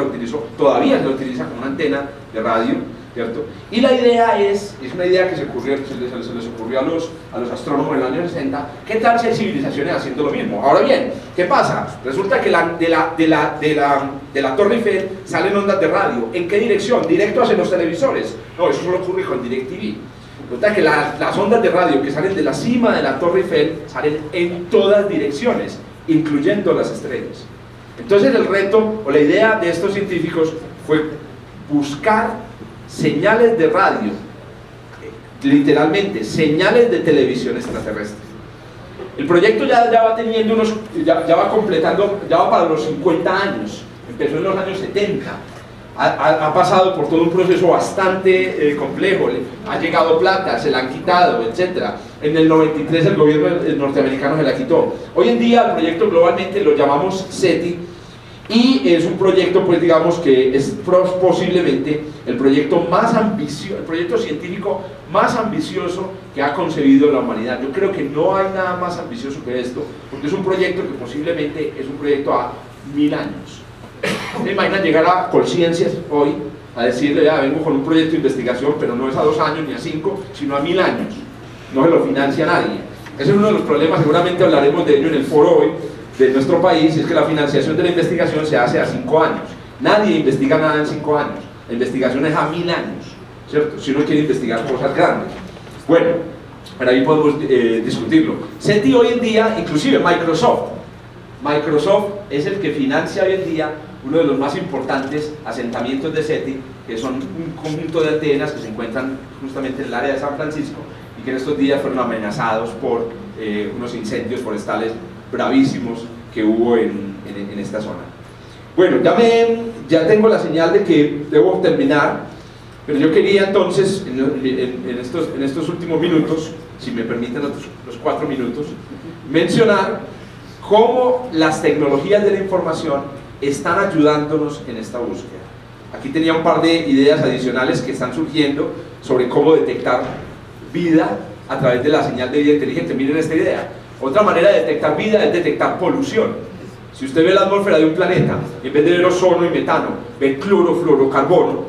todavía se la utiliza como una antena de radio, ¿cierto? Y la idea es una idea que se les ocurrió a los astrónomos en el año 60. ¿Qué tal si hay civilizaciones haciendo lo mismo? Ahora bien, ¿qué pasa? Resulta que de la Torre Eiffel salen ondas de radio. ¿En qué dirección? ¿Directo hacia los televisores? No, eso solo ocurre con DirecTV. Resulta que las ondas de radio que salen de la cima de la Torre Eiffel salen en todas direcciones, incluyendo las estrellas. Entonces el reto o la idea de estos científicos fue buscar señales de radio, literalmente señales de televisión extraterrestre. El proyecto ya va teniendo ya va completando, ya va para los 50 años, empezó en los años 70, ha pasado por todo un proceso bastante complejo, ha llegado plata, se la han quitado, etc. En el 93 el gobierno norteamericano se la quitó. Hoy en día el proyecto globalmente lo llamamos SETI, y es un proyecto, pues digamos que es posiblemente el proyecto más ambicioso, el proyecto científico más ambicioso que ha concebido la humanidad. Yo creo que no hay nada más ambicioso que esto, porque es un proyecto que posiblemente es un proyecto a 1000 años. ¿Se imaginan llegar a Colciencias hoy a decirle, ya vengo con un proyecto de investigación, pero no es a 2 años ni a 5, sino a 1000 años? No se lo financia nadie. Ese es uno de los problemas, seguramente hablaremos de ello en el foro hoy, de nuestro país, es que la financiación de la investigación se hace a 5 años. Nadie investiga nada en 5 años. La investigación es a 1000 años, ¿cierto? Si uno quiere investigar cosas grandes. Bueno, pero ahí podemos discutirlo. SETI hoy en día, inclusive Microsoft es el que financia hoy en día uno de los más importantes asentamientos de SETI, que son un conjunto de antenas que se encuentran justamente en el área de San Francisco y que en estos días fueron amenazados por unos incendios forestales bravísimos que hubo en esta zona. Bueno, ya tengo la señal de que debo terminar, pero yo quería entonces, en estos últimos minutos, si me permiten los 4 minutos, mencionar cómo las tecnologías de la información están ayudándonos en esta búsqueda. Aquí tenía un par de ideas adicionales que están surgiendo sobre cómo detectar vida a través de la señal de vida inteligente. Miren esta idea. Otra manera de detectar vida es detectar polución. Si usted ve la atmósfera de un planeta, en vez de ver ozono y metano, ve clorofluorocarbono,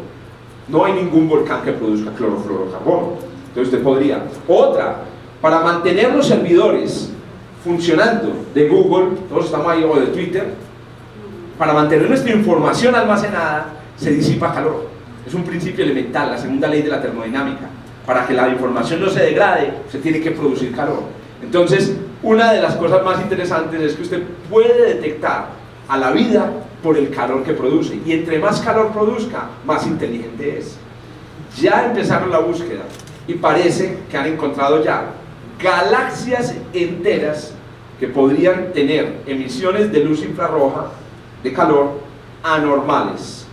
no hay ningún volcán que produzca clorofluorocarbono. Entonces usted podría. Otra, para mantener los servidores funcionando de Google, todos estamos ahí, o de Twitter, para mantener nuestra información almacenada, se disipa calor. Es un principio elemental, la segunda ley de la termodinámica. Para que la información no se degrade, se tiene que producir calor. Entonces, una de las cosas más interesantes es que usted puede detectar a la vida por el calor que produce, y entre más calor produzca, más inteligente es. Ya empezaron la búsqueda y parece que han encontrado ya galaxias enteras que podrían tener emisiones de luz infrarroja de calor anormales,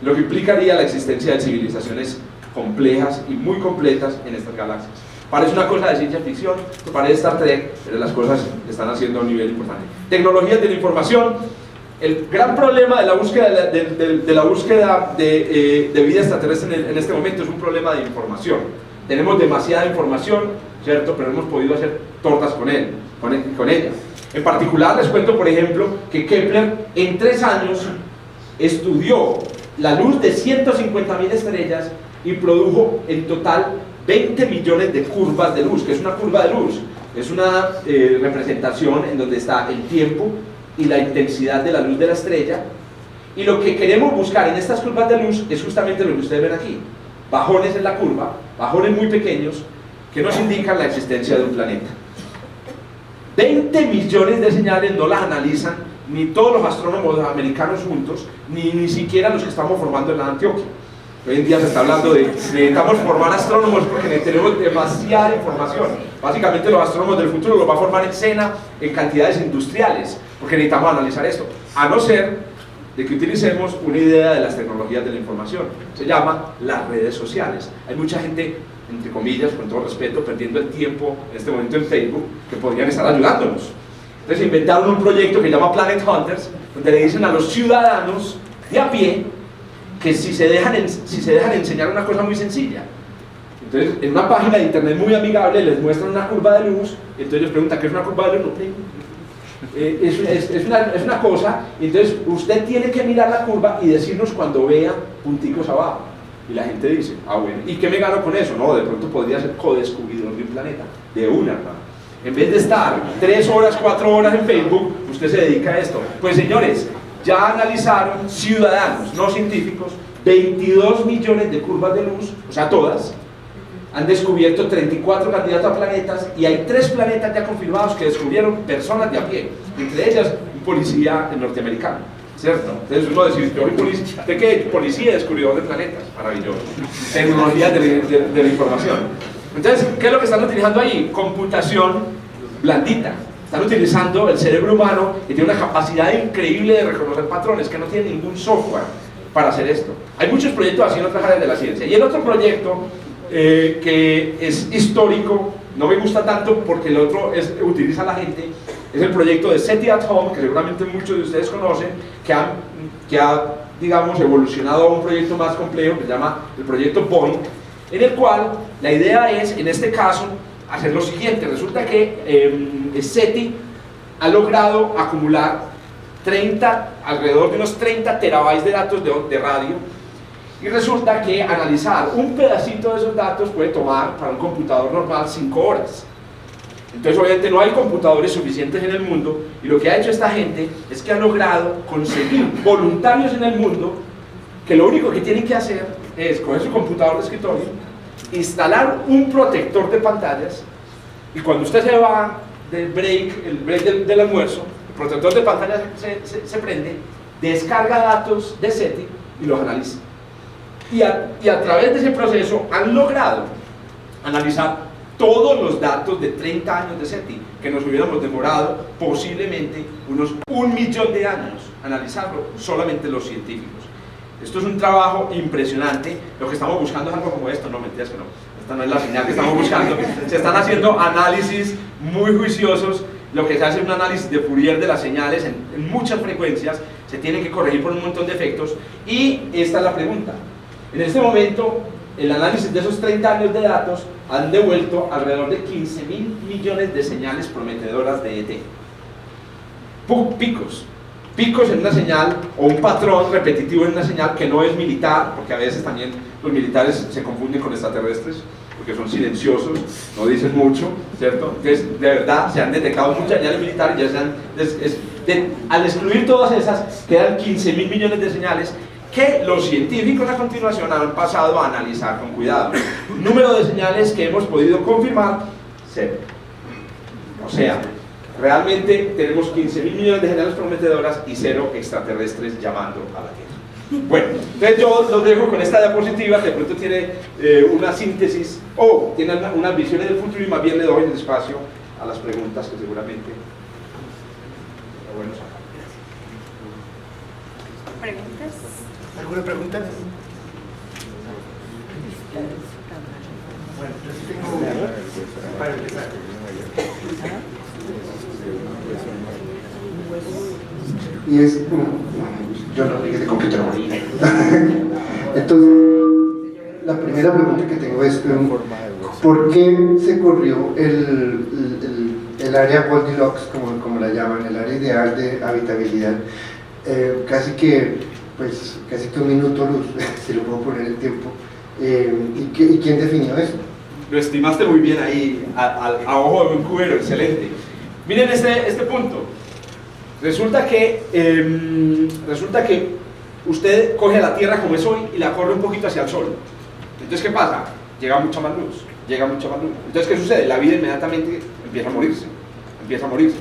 lo que implicaría la existencia de civilizaciones complejas y muy completas en estas galaxias. Parece una cosa de ciencia ficción, parece Star Trek, pero las cosas están haciendo a un nivel importante. Tecnologías de la información. El gran problema de la búsqueda de vida extraterrestre en este momento es un problema de información. Tenemos demasiada información, ¿cierto? Pero no hemos podido hacer tortas con ella. En particular, les cuento, por ejemplo, que Kepler en 3 años estudió la luz de 150.000 estrellas y produjo en total 20 millones de curvas de luz. ¿Qué es una curva de luz? Es una representación en donde está el tiempo y la intensidad de la luz de la estrella, y lo que queremos buscar en estas curvas de luz es justamente lo que ustedes ven aquí: bajones en la curva, bajones muy pequeños que nos indican la existencia de un planeta. 20 millones de señales no las analizan ni todos los astrónomos americanos juntos, ni siquiera los que estamos formando en la Antioquia. Hoy en día se está hablando de necesitamos formar astrónomos porque tenemos demasiada información. Básicamente los astrónomos del futuro los va a formar en SENA en cantidades industriales, porque necesitamos analizar esto, a no ser de que utilicemos una idea de las tecnologías de la información. Se llama las redes sociales. Hay mucha gente, entre comillas, con todo respeto, perdiendo el tiempo en este momento en Facebook, que podrían estar ayudándonos. Entonces inventaron un proyecto que se llama Planet Hunters, donde le dicen a los ciudadanos de a pie que si se dejan enseñar una cosa muy sencilla. Entonces, en una página de internet muy amigable les muestran una curva de luz, y entonces les preguntan ¿qué es una curva de luz? Es una cosa, y entonces usted tiene que mirar la curva y decirnos cuando vea punticos abajo. Y la gente dice, ah bueno, ¿y qué me gano con eso? No, de pronto podría ser codescubridor de un planeta, de una, hermano. En vez de estar 3 horas, 4 horas en Facebook, usted se dedica a esto. Pues señores, ya analizaron ciudadanos, no científicos, 22 millones de curvas de luz, o sea todas, han descubierto 34 candidatos a planetas y hay 3 planetas ya confirmados que descubrieron personas de a pie, entre ellas un policía norteamericano, ¿cierto? Entonces uno dice, yo soy policía, ¿usted qué? Policía descubridor de planetas, maravilloso, tecnología de la información. Entonces, ¿qué es lo que están utilizando ahí? Computación blandita. Están utilizando el cerebro humano y tiene una capacidad increíble de reconocer patrones que no tiene ningún software para hacer esto. Hay muchos proyectos así en otras áreas de la ciencia. Y el otro proyecto que es histórico, no me gusta tanto porque el otro utiliza a la gente, es el proyecto de SETI at Home, que seguramente muchos de ustedes conocen, que ha digamos, evolucionado a un proyecto más complejo que se llama el proyecto BOINC, en el cual la idea es, en este caso, hacer lo siguiente. Resulta que SETI ha logrado acumular alrededor de unos 30 terabytes de datos de radio, y resulta que analizar un pedacito de esos datos puede tomar para un computador normal 5 horas. Entonces obviamente no hay computadores suficientes en el mundo, y lo que ha hecho esta gente es que ha logrado conseguir voluntarios en el mundo que lo único que tienen que hacer es coger su computador de escritorio, instalar un protector de pantallas, y cuando usted se va del break, el break del almuerzo, el protector de pantallas se prende, descarga datos de SETI y los analiza. Y a través de ese proceso han logrado analizar todos los datos de 30 años de SETI, que nos hubiéramos demorado posiblemente unos 1 millón de años analizarlo, solamente los científicos. Esto es un trabajo impresionante. Lo que estamos buscando es algo como esto. No, mentiras que no, esta no es la señal que estamos buscando. Se están haciendo análisis muy juiciosos. Lo que se hace es un análisis de Fourier de las señales en muchas frecuencias, se tienen que corregir por un montón de efectos, y esta es la pregunta. En este momento, el análisis de esos 30 años de datos han devuelto alrededor de 15.000 millones de señales prometedoras de ET. Picos en una señal, o un patrón repetitivo en una señal que no es militar, porque a veces también los militares se confunden con extraterrestres, porque son silenciosos, no dicen mucho, ¿cierto? Entonces, de verdad, se han detectado muchas señales militares, ya se han, al excluir todas esas, quedan 15.000 millones de señales que los científicos a continuación han pasado a analizar con cuidado. Número de señales que hemos podido confirmar, 0. O sea, realmente tenemos 15.000 millones de señales prometedoras y 0 extraterrestres llamando a la Tierra. Bueno, entonces yo los dejo con esta diapositiva, que de pronto tiene una síntesis, o tiene unas visiones del futuro, y más bien le doy el espacio a las preguntas que seguramente es bueno sacar. ¿Preguntas? ¿Alguna pregunta? Bueno, yo sí tengo para empezar. Y es, yo no dije de Computer World. Entonces, la primera pregunta que tengo es, ¿por qué se corrió el área Goldilocks, como la llaman, el área ideal de habitabilidad? Casi que un minuto luz, si lo puedo poner en tiempo. ¿Y quién definió eso? Lo estimaste muy bien ahí, a ojo de buen cubero, excelente. Miren este punto. Resulta que usted coge a la Tierra como es hoy y la corre un poquito hacia el Sol. Entonces, ¿qué pasa? Llega mucha más luz. Entonces, ¿qué sucede? La vida inmediatamente empieza a morirse.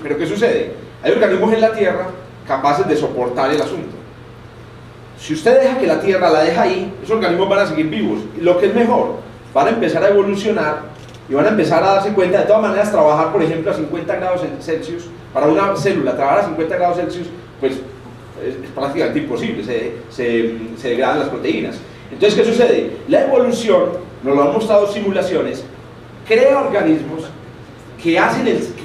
Pero ¿qué sucede? Hay organismos en la Tierra capaces de soportar el asunto. Si usted deja que la Tierra la deja ahí, esos organismos van a seguir vivos. Y lo que es mejor, van a empezar a evolucionar y van a empezar a darse cuenta. De todas maneras, trabajar, por ejemplo, a 50 grados Celsius, para una célula trabajar a 50 grados Celsius, pues es prácticamente imposible, se degradan las proteínas. Entonces, ¿qué sucede? La evolución, nos lo han mostrado simulaciones, crea organismos que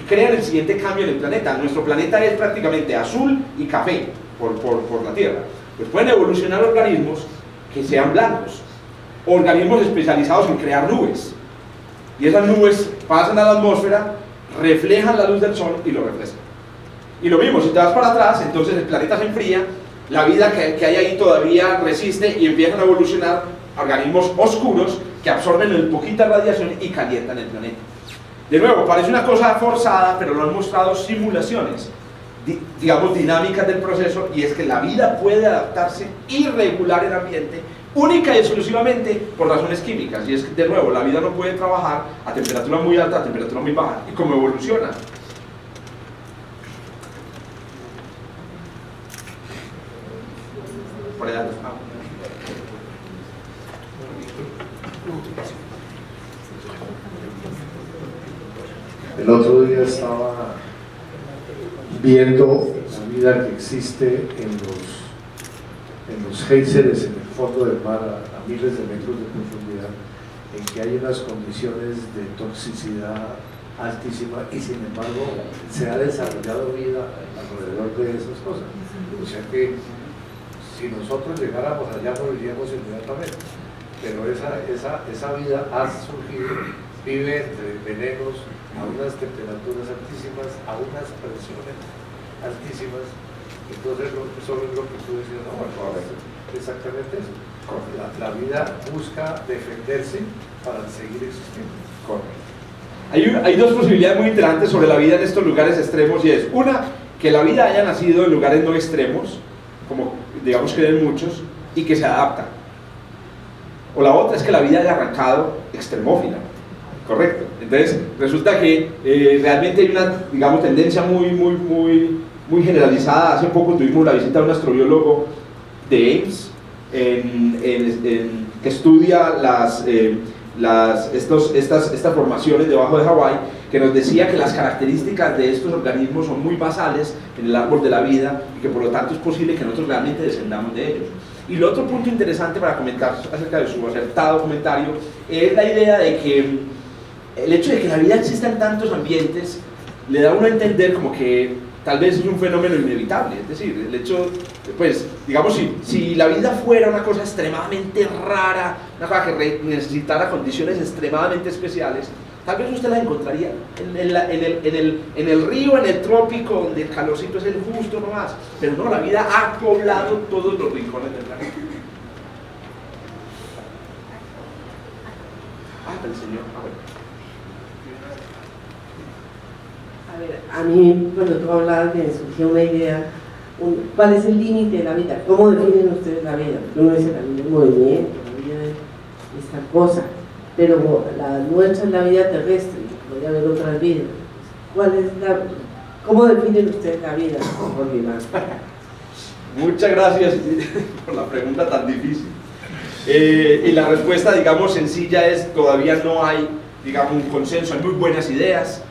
crean el siguiente cambio en el planeta. Nuestro planeta es prácticamente azul y café por la Tierra. Pues pueden evolucionar organismos que sean blancos, organismos especializados en crear nubes, y esas nubes pasan a la atmósfera, reflejan la luz del sol y lo refrescan. Y lo mismo, si te vas para atrás, entonces el planeta se enfría, la vida que hay ahí todavía resiste, y empiezan a evolucionar organismos oscuros que absorben poquita radiación y calientan el planeta. De nuevo, parece una cosa forzada, pero lo han mostrado simulaciones. digamos, dinámicas del proceso, y es que la vida puede adaptarse y regular el ambiente única y exclusivamente por razones químicas. Y es que, de nuevo, la vida no puede trabajar a temperatura muy alta, a temperatura muy baja. ¿Y cómo evoluciona? Por allá. El otro día estaba viendo la vida que existe en los géiseres en el fondo del mar a miles de metros de profundidad, en que hay unas condiciones de toxicidad altísima y sin embargo se ha desarrollado vida alrededor de esas cosas. O sea que si nosotros llegáramos allá moriríamos inmediatamente, pero esa vida ha surgido, vive entre venenos a unas temperaturas altísimas, a unas presiones altísimas. Entonces solo es lo que tú decías, no, exactamente eso. La vida busca defenderse para seguir existiendo. Hay dos posibilidades muy interesantes sobre la vida en estos lugares extremos, y es una, que la vida haya nacido en lugares no extremos, como digamos creen muchos, y que se adapta. O la otra es que la vida haya arrancado extremófila. Correcto. Entonces resulta que realmente hay una, digamos, tendencia muy generalizada. Hace poco tuvimos la visita de un astrobiólogo de Ames que estudia estas formaciones debajo de Hawái, que nos decía que las características de estos organismos son muy basales en el árbol de la vida y que por lo tanto es posible que nosotros realmente descendamos de ellos. Y el otro punto interesante para comentar acerca de su acertado comentario es la idea de que el hecho de que la vida exista en tantos ambientes le da a uno a entender como que tal vez es un fenómeno inevitable. Es decir, el hecho, pues, digamos, si la vida fuera una cosa extremadamente rara, una cosa que necesitara condiciones extremadamente especiales, tal vez usted la encontraría en el río, en el trópico, donde el calorcito es el justo nomás. Pero no, la vida ha poblado todos los rincones del planeta. El Señor, bueno. A ver, a mí cuando tú hablabas me surgió una idea, ¿cuál es el límite de la vida? ¿Cómo definen ustedes la vida? Porque uno dice la vida es movimiento, la vida es esta cosa, pero la nuestra es la vida terrestre, podría haber otras vidas. ¿Cómo definen ustedes la vida? Muchas gracias por la pregunta tan difícil. Y la respuesta, digamos, sencilla es: todavía no hay, digamos, un consenso. Hay muy buenas ideas,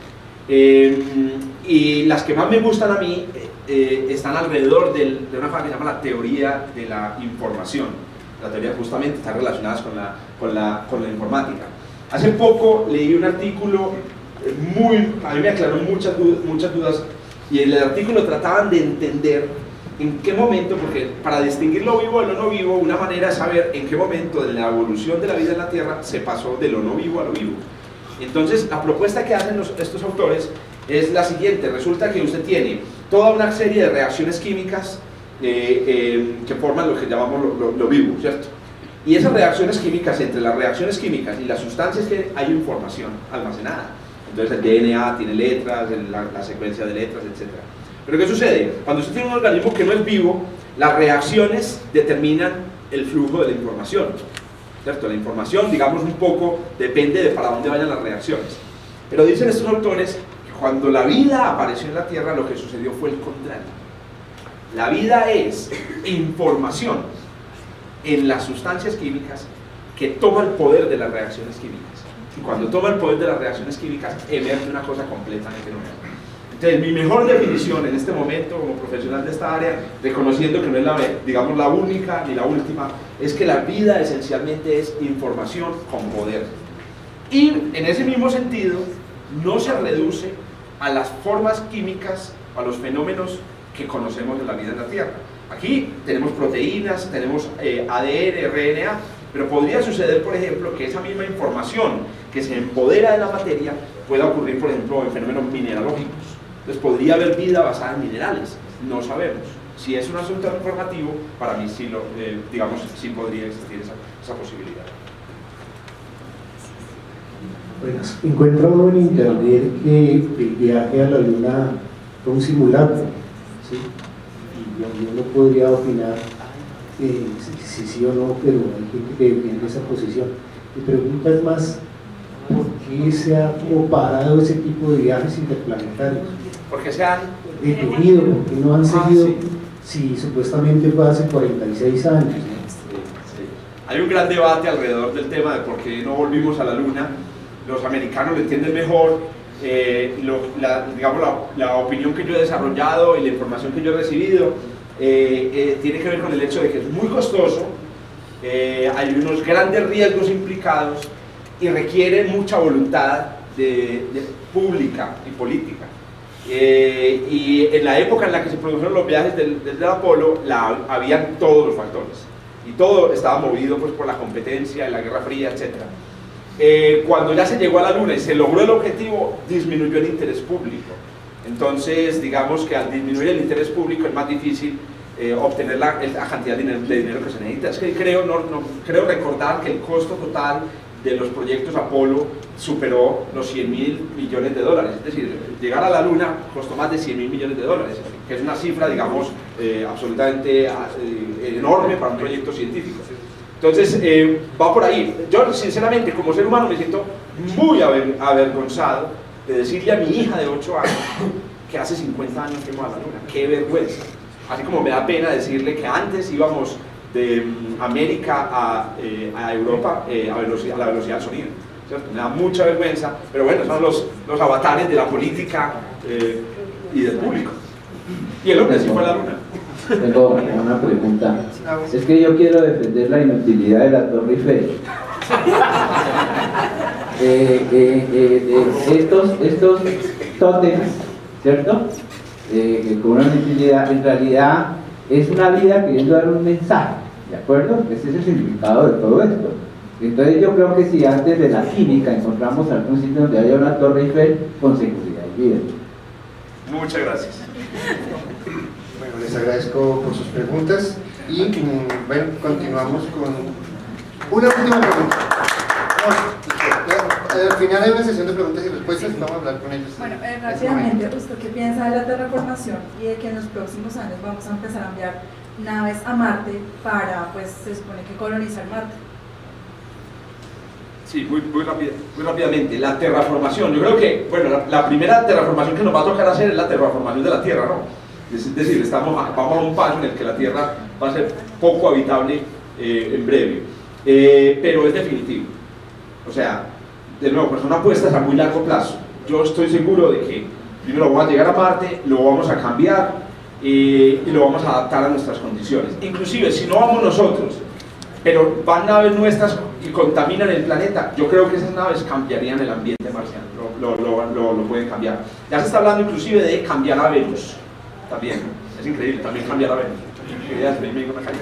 y las que más me gustan a mí están alrededor de una cosa que se llama la teoría de la información. La teoría justamente está relacionada con la informática. Hace poco leí un artículo a mí me aclaró muchas dudas, y en el artículo trataban de entender en qué momento, porque para distinguir lo vivo de lo no vivo, una manera es saber en qué momento de la evolución de la vida en la Tierra se pasó de lo no vivo a lo vivo. Entonces, la propuesta que hacen estos autores es la siguiente: resulta que usted tiene toda una serie de reacciones químicas que forman lo que llamamos lo vivo, ¿cierto? Y esas reacciones químicas, entre las reacciones químicas y las sustancias, que hay información almacenada. Entonces el DNA tiene letras, la secuencia de letras, etc. Pero ¿qué sucede? Cuando usted tiene un organismo que no es vivo, las reacciones determinan el flujo de la información, ¿cierto? La información, digamos, un poco depende de para dónde vayan las reacciones. Pero dicen estos autores que cuando la vida apareció en la Tierra, lo que sucedió fue el contrario. La vida es información en las sustancias químicas que toma el poder de las reacciones químicas. Y cuando toma el poder de las reacciones químicas, emerge una cosa completamente nueva. Entonces, mi mejor definición en este momento como profesional de esta área, reconociendo que no es digamos, la única ni la última, es que la vida esencialmente es información con poder. Y en ese mismo sentido, no se reduce a las formas químicas, a los fenómenos que conocemos de la vida en la Tierra. Aquí tenemos proteínas, tenemos ADN, RNA, pero podría suceder, por ejemplo, que esa misma información que se empodera de la materia pueda ocurrir, por ejemplo, en fenómenos mineralógicos. Entonces podría haber vida basada en minerales, no sabemos. Si es un asunto informativo, para mí sí, digamos, sí podría existir esa posibilidad. Pues encuentra uno en internet que el viaje a la luna fue un simulacro, ¿sí? Y yo no podría opinar si sí o no, pero hay gente que defiende esa posición. Mi pregunta es más, ¿por qué se ha como parado ese tipo de viajes interplanetarios? Porque se han Detenido, porque no han seguido, si supuestamente fue hace 46 años. Hay un gran debate alrededor del tema de por qué no volvimos a la Luna. Los americanos lo entienden mejor. Digamos, la opinión que yo he desarrollado y la información que yo he recibido tiene que ver con el hecho de que es muy costoso, hay unos grandes riesgos implicados y requiere mucha voluntad pública y política. Y en la época en la que se produjeron los viajes del Apolo, habían todos los factores. Y todo estaba movido pues, por la competencia, la Guerra Fría, etc. Cuando ya se llegó a la Luna y se logró el objetivo, disminuyó el interés público. Entonces, digamos que al disminuir el interés público es más difícil obtener la cantidad de dinero que se necesita. Es que creo recordar que el costo total de los proyectos Apolo superó los $100.000 millones. Es decir, llegar a la Luna costó más de $100.000 millones, que es una cifra, digamos, absolutamente enorme para un proyecto científico. Entonces, va por ahí. Yo, sinceramente, como ser humano, me siento muy avergonzado de decirle a mi hija de 8 años que hace 50 años fuimos a la Luna. ¡Qué vergüenza! Así como me da pena decirle que antes íbamos de América a Europa a la velocidad del sonido, ¿cierto? Me da mucha vergüenza, pero bueno, son los avatares de la política y del público. Y el hombre sí fue a la Luna. Tengo una pregunta. Es que yo quiero defender la inutilidad de la Torre Eiffel. Estos tótems, ¿cierto? Con una inutilidad, en realidad es una vida queriendo dar un mensaje, ¿de acuerdo? Ese es el significado de todo esto. Entonces yo creo que si antes de la química encontramos algún sitio donde haya una Torre Eiffel, con seguridad hay vida. Muchas gracias. Bueno, les agradezco por sus preguntas y bueno, continuamos con una última pregunta. Al final hay una sesión de preguntas y respuestas, vamos a hablar con ellos. Bueno, rápidamente, ¿usted qué piensa de la terraformación y de que en los próximos años vamos a empezar a enviar naves a Marte para, pues, se supone que colonizar Marte? Sí, muy rápidamente. La terraformación, yo creo que, bueno, la primera terraformación que nos va a tocar hacer es la terraformación de la Tierra, ¿no? Es decir, vamos a un paso en el que la Tierra va a ser poco habitable en breve, pero es definitivo. O sea, de nuevo, pues son apuestas a muy largo plazo. Yo estoy seguro de que primero vamos a llegar a Marte, lo vamos a cambiar y lo vamos a adaptar a nuestras condiciones. Inclusive, si no vamos nosotros, pero van naves nuestras y contaminan el planeta, yo creo que esas naves cambiarían el ambiente marciano, lo pueden cambiar. Ya se está hablando inclusive de cambiar a Venus, también, es increíble, también cambiar a Venus. Ideas, me digo una calle.